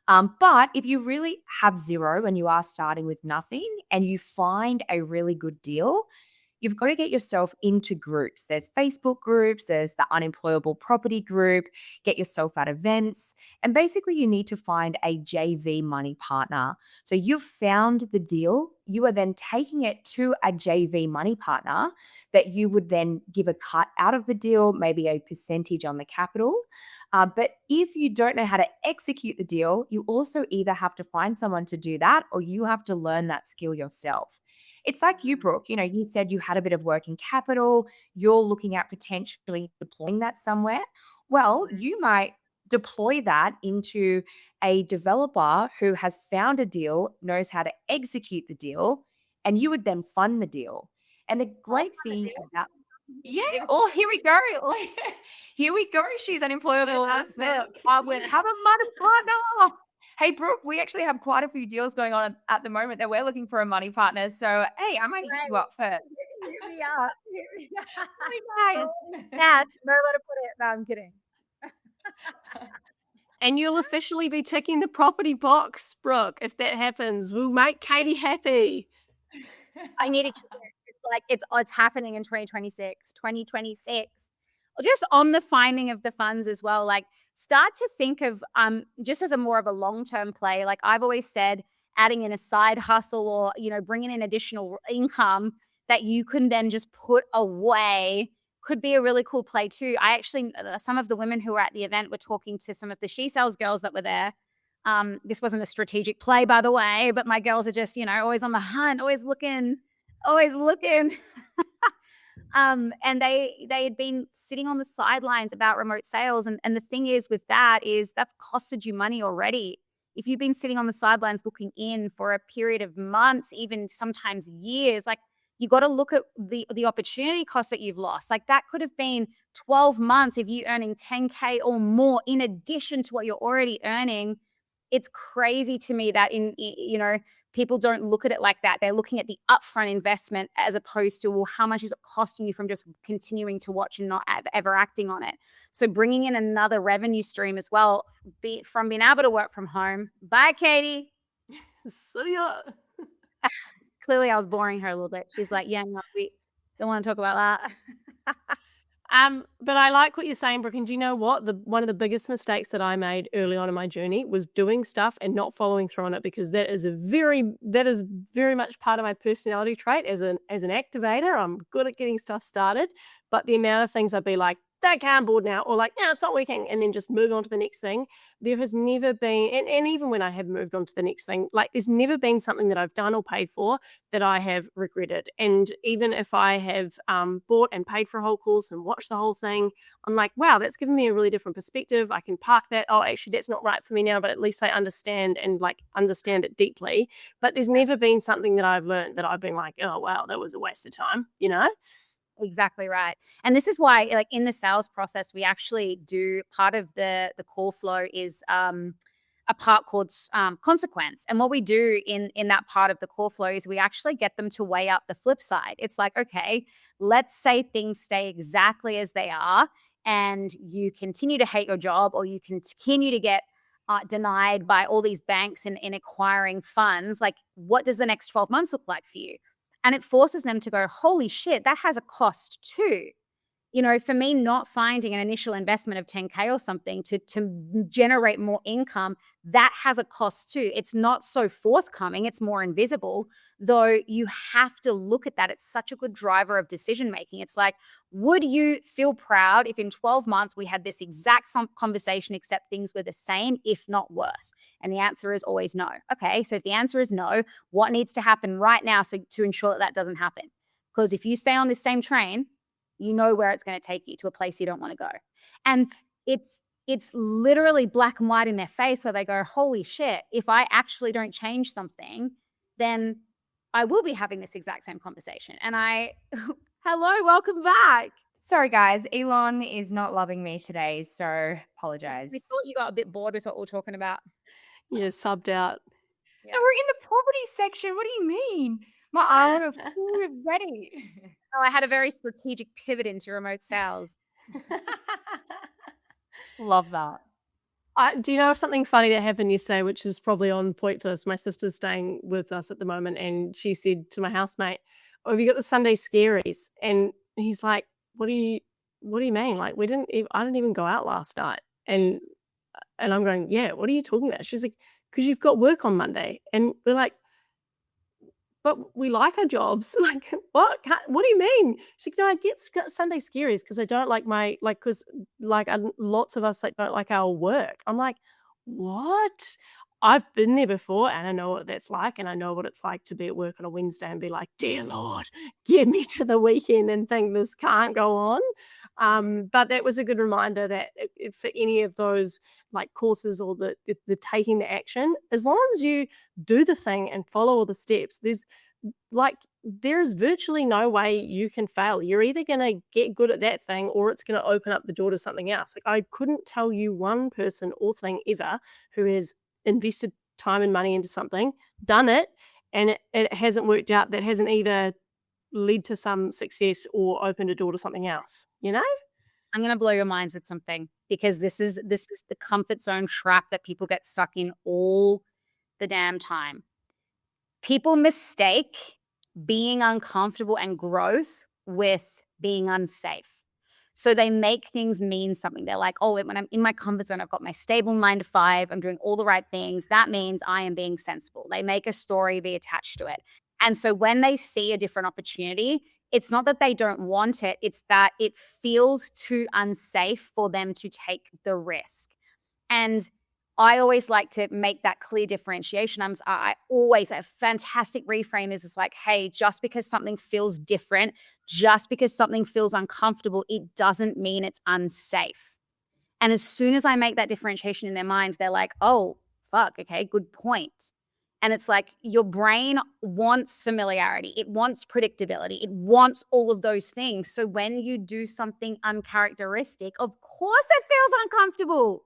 But if you really have zero and you are starting with nothing and you find a really good deal, you've got to get yourself into groups. There's Facebook groups, there's the unemployable property group, get yourself at events. And basically, you need to find a JV money partner. So you've found the deal, you are then taking it to a JV money partner that you would then give a cut out of the deal, maybe a percentage on the capital. But if you don't know how to execute the deal, you also either have to find someone to do that or you have to learn that skill yourself. It's like you, Brooke. You said you had a bit of working capital. You're looking at potentially deploying that somewhere. Well, you might deploy that into a developer who has found a deal, knows how to execute the deal, and you would then fund the deal. And the great thing about oh, here we go. Here we go. She's unemployable. Have a money partner. Hey, Brooke, we actually have quite a few deals going on at the moment that we're looking for a money partner. So, hey, I might hit you up first. Here we are. Hey, guys. Nash, nowhere to put it. No, I'm kidding. And you'll officially be ticking the property box, Brooke, if that happens. We'll make Katie happy. I needed to. It's like it's happening in 2026. 2026. Just on the finding of the funds as well. Like, start to think of just as a more of a long-term play. Like I've always said, adding in a side hustle or bringing in additional income that you can then just put away could be a really cool play too. I actually, some of the women who were at the event were talking to some of the She Sells girls that were there. This wasn't a strategic play, by the way, but my girls are just, always on the hunt, always looking, always looking. And they had been sitting on the sidelines about remote sales. And the thing is with that is that's costed you money already. If you've been sitting on the sidelines looking in for a period of months, even sometimes years, like you got to look at the opportunity cost that you've lost. Like that could have been 12 months if you earning 10K or more in addition to what you're already earning it's crazy to me that people don't look at it like that. They're looking at the upfront investment as opposed to, well, how much is it costing you from just continuing to watch and not ever acting on it? So bringing in another revenue stream as well, from being able to work from home. Bye, Katie. So yeah. Clearly, I was boring her a little bit. She's like, yeah, no, we don't want to talk about that. But I like what you're saying, Brooke. And do you know what? One of the biggest mistakes that I made early on in my journey was doing stuff and not following through on it, because that is very much part of my personality trait as an activator. I'm good at getting stuff started, but the amount of things I'd be like, okay, I'm bored now, or like, no, it's not working, and then just move on to the next thing. There has never been, and even when I have moved on to the next thing, like there's never been something that I've done or paid for that I have regretted. And even if I have bought and paid for a whole course and watched the whole thing, I'm like, wow, that's given me a really different perspective. I can park that. Oh, actually, that's not right for me now, but at least I understand it deeply. But there's never been something that I've learned that I've been like, oh, wow, that was a waste of time, you know? Exactly right. And this is why, like in the sales process, we actually do part of the call flow is a part called consequence. And what we do in that part of the call flow is we actually get them to weigh up the flip side. It's like, okay, let's say things stay exactly as they are, and you continue to hate your job, or you continue to get denied by all these banks in acquiring funds. Like, what does the next 12 months look like for you? And it forces them to go, holy shit, that has a cost too. For me, not finding an initial investment of 10K or something to generate more income, that has a cost too. It's not so forthcoming, it's more invisible, though you have to look at that. It's such a good driver of decision making. It's like, would you feel proud if in 12 months we had this exact conversation, except things were the same, if not worse? And the answer is always no. Okay, so if the answer is no, what needs to happen right now to ensure that doesn't happen? Because if you stay on this same train, you know where it's going to take you, to a place you don't want to go. And it's literally black and white in their face, where they go, holy shit, if I actually don't change something, then I will be having this exact same conversation. And hello, welcome back. Sorry, guys. Elon is not loving me today, so apologize. We thought you got a bit bored with what we're talking about. Yeah, subbed out. Yeah. No, we're in the property section. What do you mean? My eye would have ready. Oh, I had a very strategic pivot into remote sales. Love that. Do you know of something funny that happened yesterday, which is probably on point for this? My sister's staying with us at the moment, and she said to my housemate, "Oh, have you got the Sunday scaries?" And he's like, "What do you mean? Like, I didn't even go out last night." And I'm going, "Yeah, what are you talking about?" She's like, "'Cause you've got work on Monday." And we're like, "But we like our jobs." Like, what do you mean? She's like, "No, I get Sunday scaries because I don't like my, like, because like lots of us like don't like our work." I'm like, what? I've been there before, and I know what that's like, and I know what it's like to be at work on a Wednesday and be like, dear Lord, get me to the weekend, and think this can't go on. But that was a good reminder that if for any of those like courses or the taking the action, as long as you do the thing and follow all the steps, there's virtually no way you can fail. You're either going to get good at that thing, or it's going to open up the door to something else. Like, I couldn't tell you one person or thing ever who has invested time and money into something, done it, and it hasn't worked out, that hasn't either led to some success or opened a door to something else, you know? I'm going to blow your minds with something, because this is the comfort zone trap that people get stuck in all the damn time. People mistake being uncomfortable and growth with being unsafe. So they make things mean something. They're like, oh, when I'm in my comfort zone, I've got my stable 9 to 5, I'm doing all the right things. That means I am being sensible. They make a story be attached to it. And so when they see a different opportunity, it's not that they don't want it, it's that it feels too unsafe for them to take the risk. And I always like to make that clear differentiation. I always, a fantastic reframe is it's like, hey, just because something feels different, just because something feels uncomfortable, it doesn't mean it's unsafe. And as soon as I make that differentiation in their mind, they're like, oh, fuck, okay, good point. And it's like, your brain wants familiarity. It wants predictability. It wants all of those things. So when you do something uncharacteristic, of course it feels uncomfortable.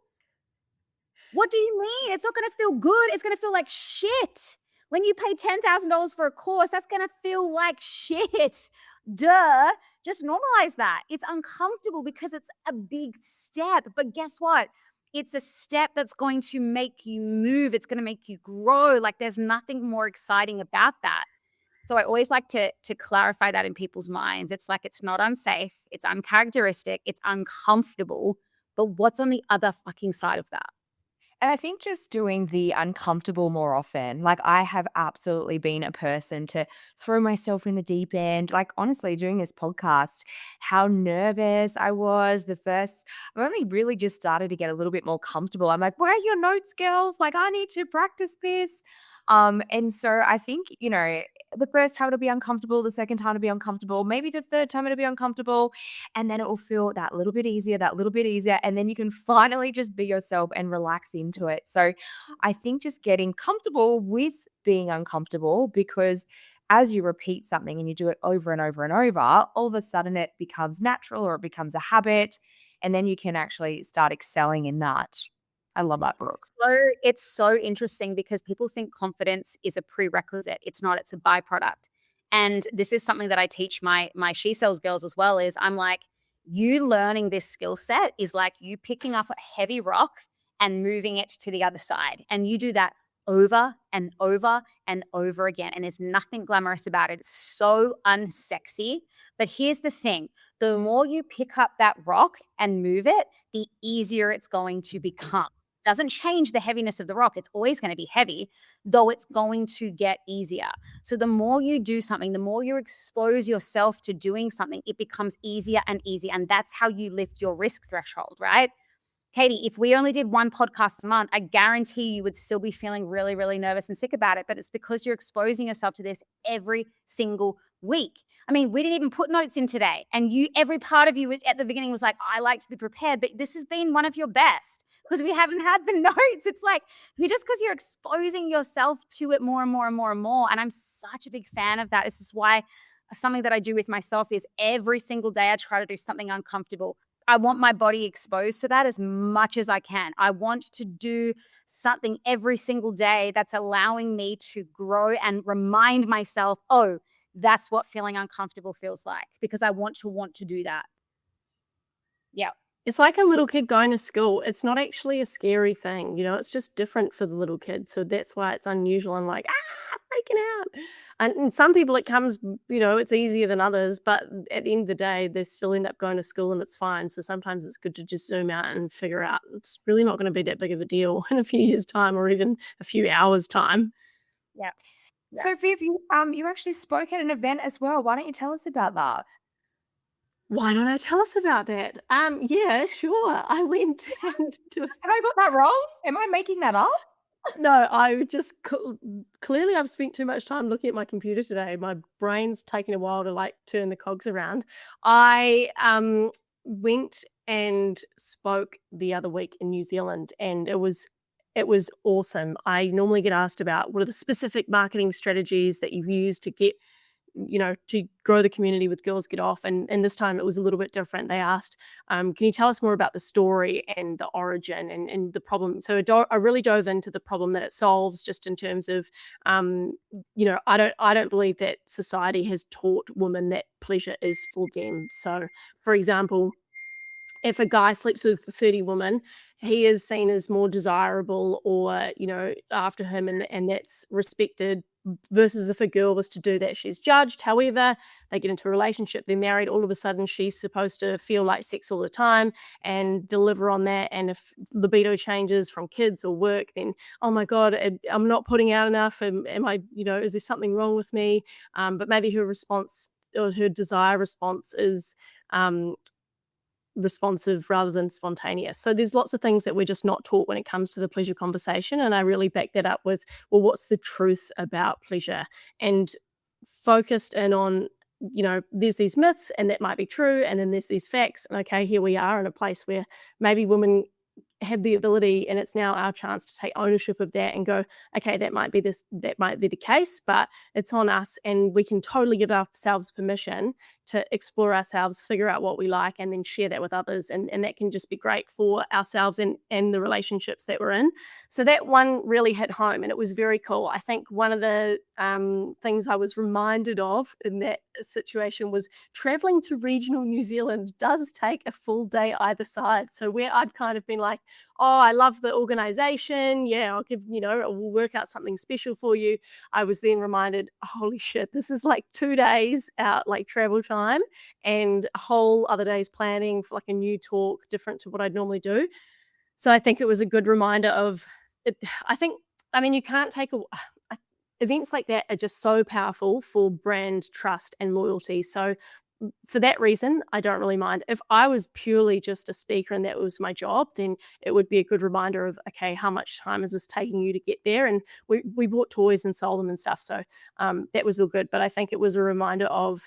What do you mean? It's not going to feel good. It's going to feel like shit. When you pay $10,000 for a course, that's going to feel like shit. Duh. Just normalize that. It's uncomfortable because it's a big step. But guess what? It's a step that's going to make you move. It's going to make you grow. Like there's nothing more exciting about that. So I always like to clarify that in people's minds. It's like it's not unsafe, it's uncharacteristic, it's uncomfortable. But what's on the other fucking side of that? And I think just doing the uncomfortable more often, like I have absolutely been a person to throw myself in the deep end. Like, honestly, doing this podcast, how nervous I was. I've only really just started to get a little bit more comfortable. I'm like, where are your notes, girls? Like, I need to practice this. And so I think, the first time it'll be uncomfortable, the second time it'll be uncomfortable, maybe the third time it'll be uncomfortable. And then it will feel that little bit easier, that little bit easier. And then you can finally just be yourself and relax into it. So I think just getting comfortable with being uncomfortable, because as you repeat something and you do it over and over and over, all of a sudden it becomes natural or it becomes a habit. And then you can actually start excelling in that. I love that, Brooks. So it's so interesting because people think confidence is a prerequisite. It's not, it's a byproduct. And this is something that I teach my She Sells girls as well, is I'm like, you learning this skill set is like you picking up a heavy rock and moving it to the other side. And you do that over and over and over again. And there's nothing glamorous about it. It's so unsexy. But here's the thing, the more you pick up that rock and move it, the easier it's going to become. Doesn't change the heaviness of the rock. It's always going to be heavy, though it's going to get easier. So the more you do something, the more you expose yourself to doing something, it becomes easier and easier. And that's how you lift your risk threshold, right? Katie, if we only did one podcast a month, I guarantee you would still be feeling really, really nervous and sick about it. But it's because you're exposing yourself to this every single week. I mean, we didn't even put notes in today. And every part of you at the beginning was like, I like to be prepared, but this has been one of your best because we haven't had the notes. It's like, just because you're exposing yourself to it more and more and more and more. And I'm such a big fan of that. This is why something that I do with myself is every single day I try to do something uncomfortable. I want my body exposed to that as much as I can. I want to do something every single day that's allowing me to grow and remind myself, oh, that's what feeling uncomfortable feels like, because I want to do that. Yeah. It's like a little kid going to school. It's not actually a scary thing, it's just different for the little kid. So that's why it's unusual and like, freaking out. And some people it comes, it's easier than others, but at the end of the day, they still end up going to school and it's fine. So sometimes it's good to just zoom out and figure out it's really not going to be that big of a deal in a few years' time or even a few hours' time. Yeah. So Viv, you actually spoke at an event as well. Why don't you tell us about that? Why don't I tell us about that? Yeah, sure. I went and Have I got that wrong? Am I making that up? No, I just clearly I've spent too much time looking at my computer today. My brain's taking a while to like turn the cogs around. I went and spoke the other week in New Zealand, and it was awesome. I normally get asked about what are the specific marketing strategies that you've used to get, to grow the community with Girls Get Off. And this time it was a little bit different. They asked, can you tell us more about the story and the origin and the problem? So I really dove into the problem that it solves, just in terms of, I don't believe that society has taught women that pleasure is for them. So, for example, if a guy sleeps with a 30 woman, he is seen as more desirable or, after him, and that's respected, versus if a girl was to do that, she's judged. However, they get into a relationship, they're married, all of a sudden she's supposed to feel like sex all the time and deliver on that. And if libido changes from kids or work, then, oh my God, I'm not putting out enough. Am I, is there something wrong with me? But maybe her response or her desire response is responsive rather than spontaneous. So there's lots of things that we're just not taught when it comes to the pleasure conversation. And I really back that up with, well, what's the truth about pleasure? And focused in on, there's these myths and that might be true. And then there's these facts. And okay, here we are in a place where maybe women have the ability, and it's now our chance to take ownership of that and go, okay, that might be the case, but it's on us, and we can totally give ourselves permission to explore ourselves, figure out what we like, and then share that with others. And that can just be great for ourselves and the relationships that we're in. So that one really hit home, and it was very cool. I think one of the things I was reminded of in that situation was traveling to regional New Zealand does take a full day either side. So where I'd kind of been like, oh, I love the organization. Yeah, I'll give, we'll work out something special for you. I was then reminded, holy shit, this is like 2 days out, like travel time, and a whole other day's planning for like a new talk, different to what I'd normally do. So I think it was a good reminder of it. You can't take events like that are just so powerful for brand trust and loyalty. So for that reason, I don't really mind. If I was purely just a speaker and that was my job, then it would be a good reminder of, okay, how much time is this taking you to get there? And we bought toys and sold them and stuff. So that was all good. But I think it was a reminder of,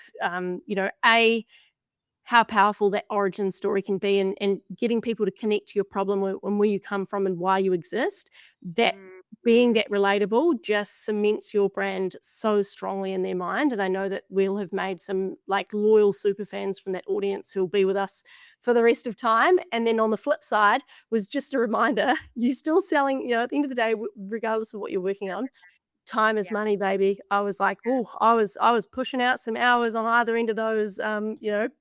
how powerful that origin story can be, and getting people to connect to your problem and where you come from and why you exist. That being that relatable just cements your brand so strongly in their mind. And I know that we'll have made some like loyal super fans from that audience who will be with us for the rest of time. And then on the flip side was just a reminder, you're still selling, at the end of the day, regardless of what you're working on, time is money, baby. I was like, oh, I was pushing out some hours on either end of those,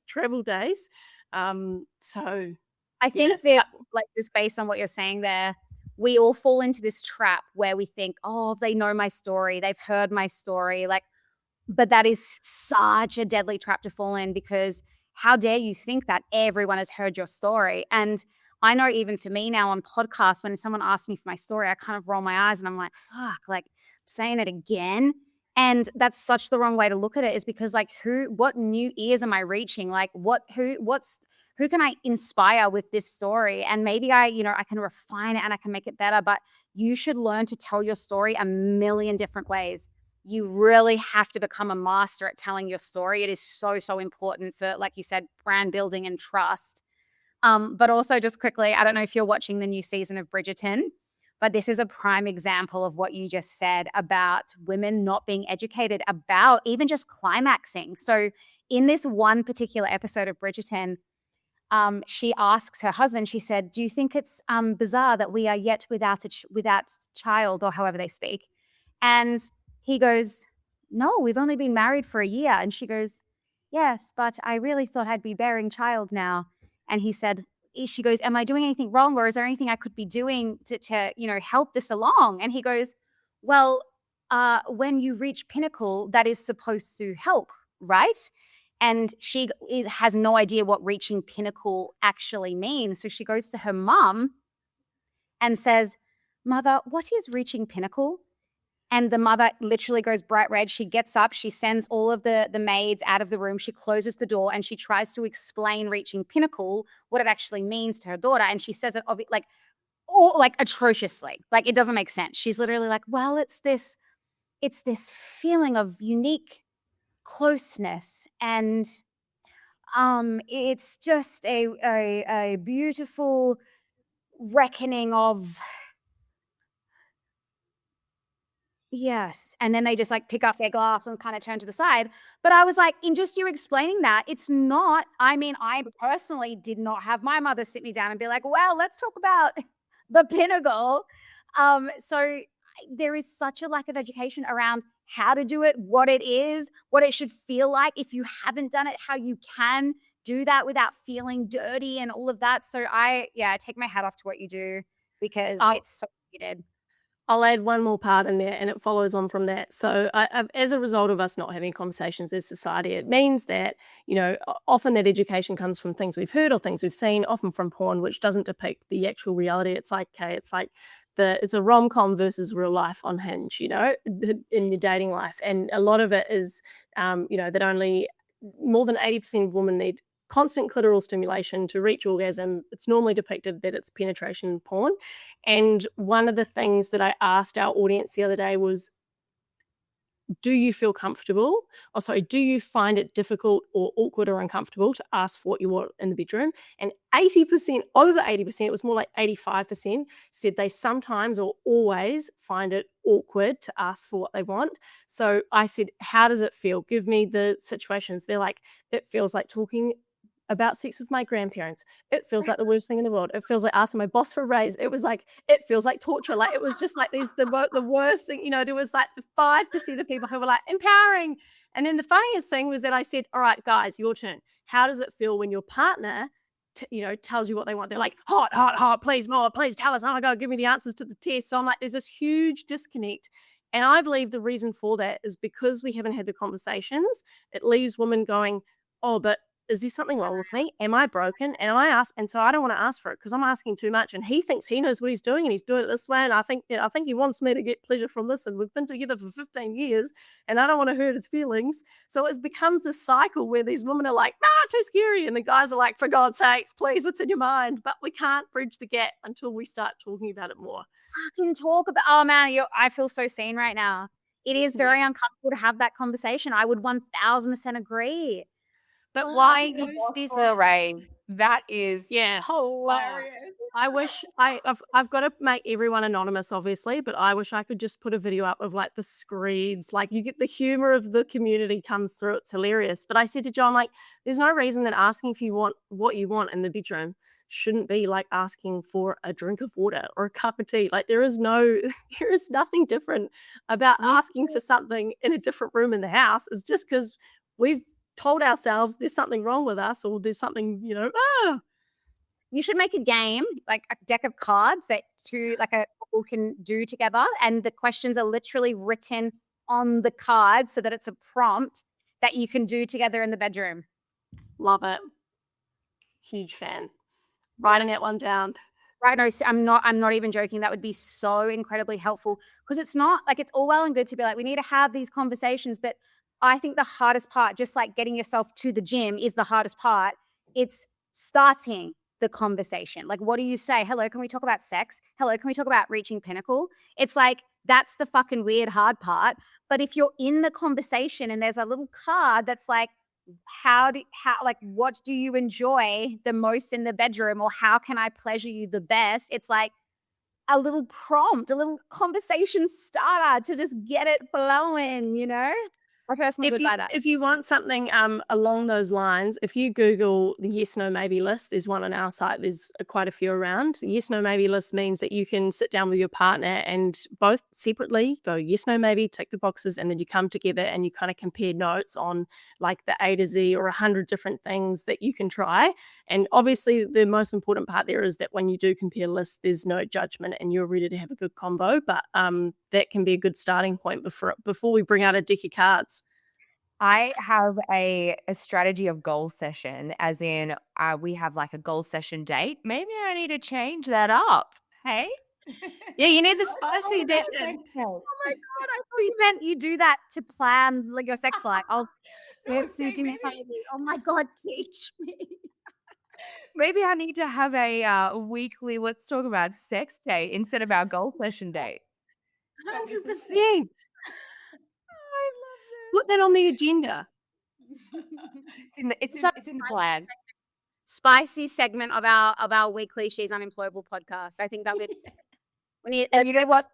travel days. So I think that, like, just based on what you're saying there, we all fall into this trap where we think, oh, they know my story, they've heard my story, like, but that is such a deadly trap to fall in, because how dare you think that everyone has heard your story? And I know even for me now on podcasts, when someone asks me for my story, I kind of roll my eyes and I'm like, fuck, like saying it again. And that's such the wrong way to look at it, is because like what new ears am I reaching? Like who can I inspire with this story? And maybe I can refine it and I can make it better, but you should learn to tell your story a million different ways. You really have to become a master at telling your story. It is so, so important for, like you said, brand building and trust. But also, just quickly, I don't know if you're watching the new season of Bridgerton, but this is a prime example of what you just said about women not being educated about even just climaxing. So in this one particular episode of Bridgerton, she asks her husband, she said, do you think it's bizarre that we are yet without child, or however they speak? And he goes, no, we've only been married for a year. And she goes, yes, but I really thought I'd be bearing child now. And he said, she goes, am I doing anything wrong, or is there anything I could be doing to help this along? And he goes, well, when you reach pinnacle, that is supposed to help, right? And she has no idea what reaching pinnacle actually means. So she goes to her mom and says, Mother, what is reaching pinnacle? And the mother literally goes bright red. She gets up, she sends all of the maids out of the room, she closes the door, and she tries to explain reaching pinnacle, what it actually means to her daughter. And she says it like atrociously. Like, it doesn't make sense. She's literally like, well, it's this feeling of unique closeness, and it's just a beautiful reckoning of. Yes, and then they just, like, pick up their glass and kinda turn to the side, but I was like, in just you explaining that, it's not, I mean, I personally did not have my mother sit me down and be like, "Well, let's talk about the pinnacle." There is such a lack of education around how to do it, what it is, what it should feel like if you haven't done it, how you can do that without feeling dirty and all of that. So I take my hat off to what you do, because I'll it's so needed. I'll add one more part in there, and it follows on from that. So, as a result of us not having conversations as society, it means that often that education comes from things we've heard or things we've seen, often from porn, which doesn't depict the actual reality. It's like, okay, it's a rom com versus real life on Hinge, in your dating life, and a lot of it is, that only more than 80% of women need constant clitoral stimulation to reach orgasm. It's normally depicted that it's penetration porn. And one of the things that I asked our audience the other day was, do you feel comfortable? Oh, sorry, do you find it difficult or awkward or uncomfortable to ask for what you want in the bedroom? And 80%, over 80%, it was more like 85%, said they sometimes or always find it awkward to ask for what they want. So I said, how does it feel? Give me the situations. They're like, it feels like talking about sex with my grandparents. It feels like the worst thing in the world. It feels like asking my boss for a raise. It was like, it feels like torture. Like, it was just like the worst thing. There was like the 5% of people who were like empowering. And then the funniest thing was that I said, all right, guys, your turn. How does it feel when your partner tells you what they want? They're like, hot, hot, hot, please more, please tell us. Oh my God, give me the answers to the test. So I'm like, there's this huge disconnect. And I believe the reason for that is because we haven't had the conversations. It leaves women going, oh, but is there something wrong with me? Am I broken? And I ask, and so I don't want to ask for it because I'm asking too much. And he thinks he knows what he's doing, and he's doing it this way. And I think he wants me to get pleasure from this. And we've been together for 15 years, and I don't want to hurt his feelings. So it becomes this cycle where these women are like, too scary, and the guys are like, for God's sakes, please, what's in your mind? But we can't bridge the gap until we start talking about it more. Fucking talk about. Oh man, I feel so seen right now. It is very uncomfortable to have that conversation. I would 1000% agree. But Oh, why you use this? for a rave? That is Yeah. hilarious. I wish I've got to make everyone anonymous, obviously, but I wish I could just put a video up of like the screeds. Like, you get the humor of the community comes through. It's hilarious. But I said to John, like, there's no reason that asking if you want what you want in the bedroom shouldn't be like asking for a drink of water or a cup of tea. Like, there is nothing different about asking for something in a different room in the house. It's just because we've told ourselves there's something wrong with us, or there's something, You should make a game, like a deck of cards that a couple can do together, and the questions are literally written on the card so that it's a prompt that you can do together in the bedroom. Love it. Huge fan. Writing that one down. Right, no, I'm not even joking. That would be so incredibly helpful, because it's not like, it's all well and good to be like, we need to have these conversations, but I think the hardest part, just like getting yourself to the gym is the hardest part. It's starting the conversation. Like, what do you say? Hello, can we talk about sex? Hello, can we talk about reaching pinnacle? It's like, that's the fucking weird hard part. But if you're in the conversation and there's a little card that's like, what do you enjoy the most in the bedroom, or how can I pleasure you the best? It's like a little prompt, a little conversation starter to just get it flowing. I personally would buy that. If you want something along those lines, if you Google the yes, no, maybe list, there's one on our site. There's quite a few around. The yes, no, maybe list means that you can sit down with your partner and both separately go yes, no, maybe, tick the boxes, and then you come together and you kind of compare notes on like the A to Z or 100 different things that you can try. And obviously the most important part there is that when you do compare lists, there's no judgment and you're ready to have a good combo. But that can be a good starting point before we bring out a deck of cards. I have a strategy of goal session, as in we have like a goal session date. Maybe I need to change that up. Hey? Yeah, you need the spicy edition. Oh my God, I thought you meant you do that to plan like your sex life. Oh my God, teach me. Maybe I need to have a weekly let's talk about sex date instead of our goal session dates. 100%. Put that on the agenda. It's in the plan. Spicy segment of our weekly She's Unemployable podcast. I think that would. And you know what?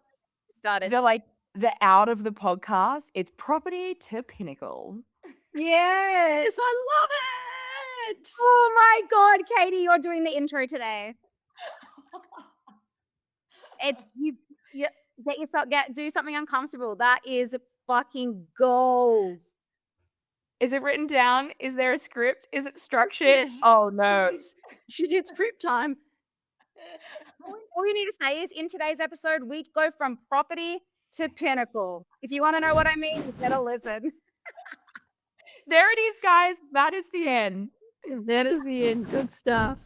Started. The out of the podcast, it's property to pinnacle. Yes, I love it. Oh my God, Katie, you're doing the intro today. It's you get yourself do something uncomfortable. That is fucking gold. Is it written down? Is there a script? Is it structured? Yes. Oh no. It's prep time. All you need to say is, in today's episode, we go from property to pinnacle. If you want to know what I mean, you better listen. There it is, guys. That is the end. That is the end. Good stuff.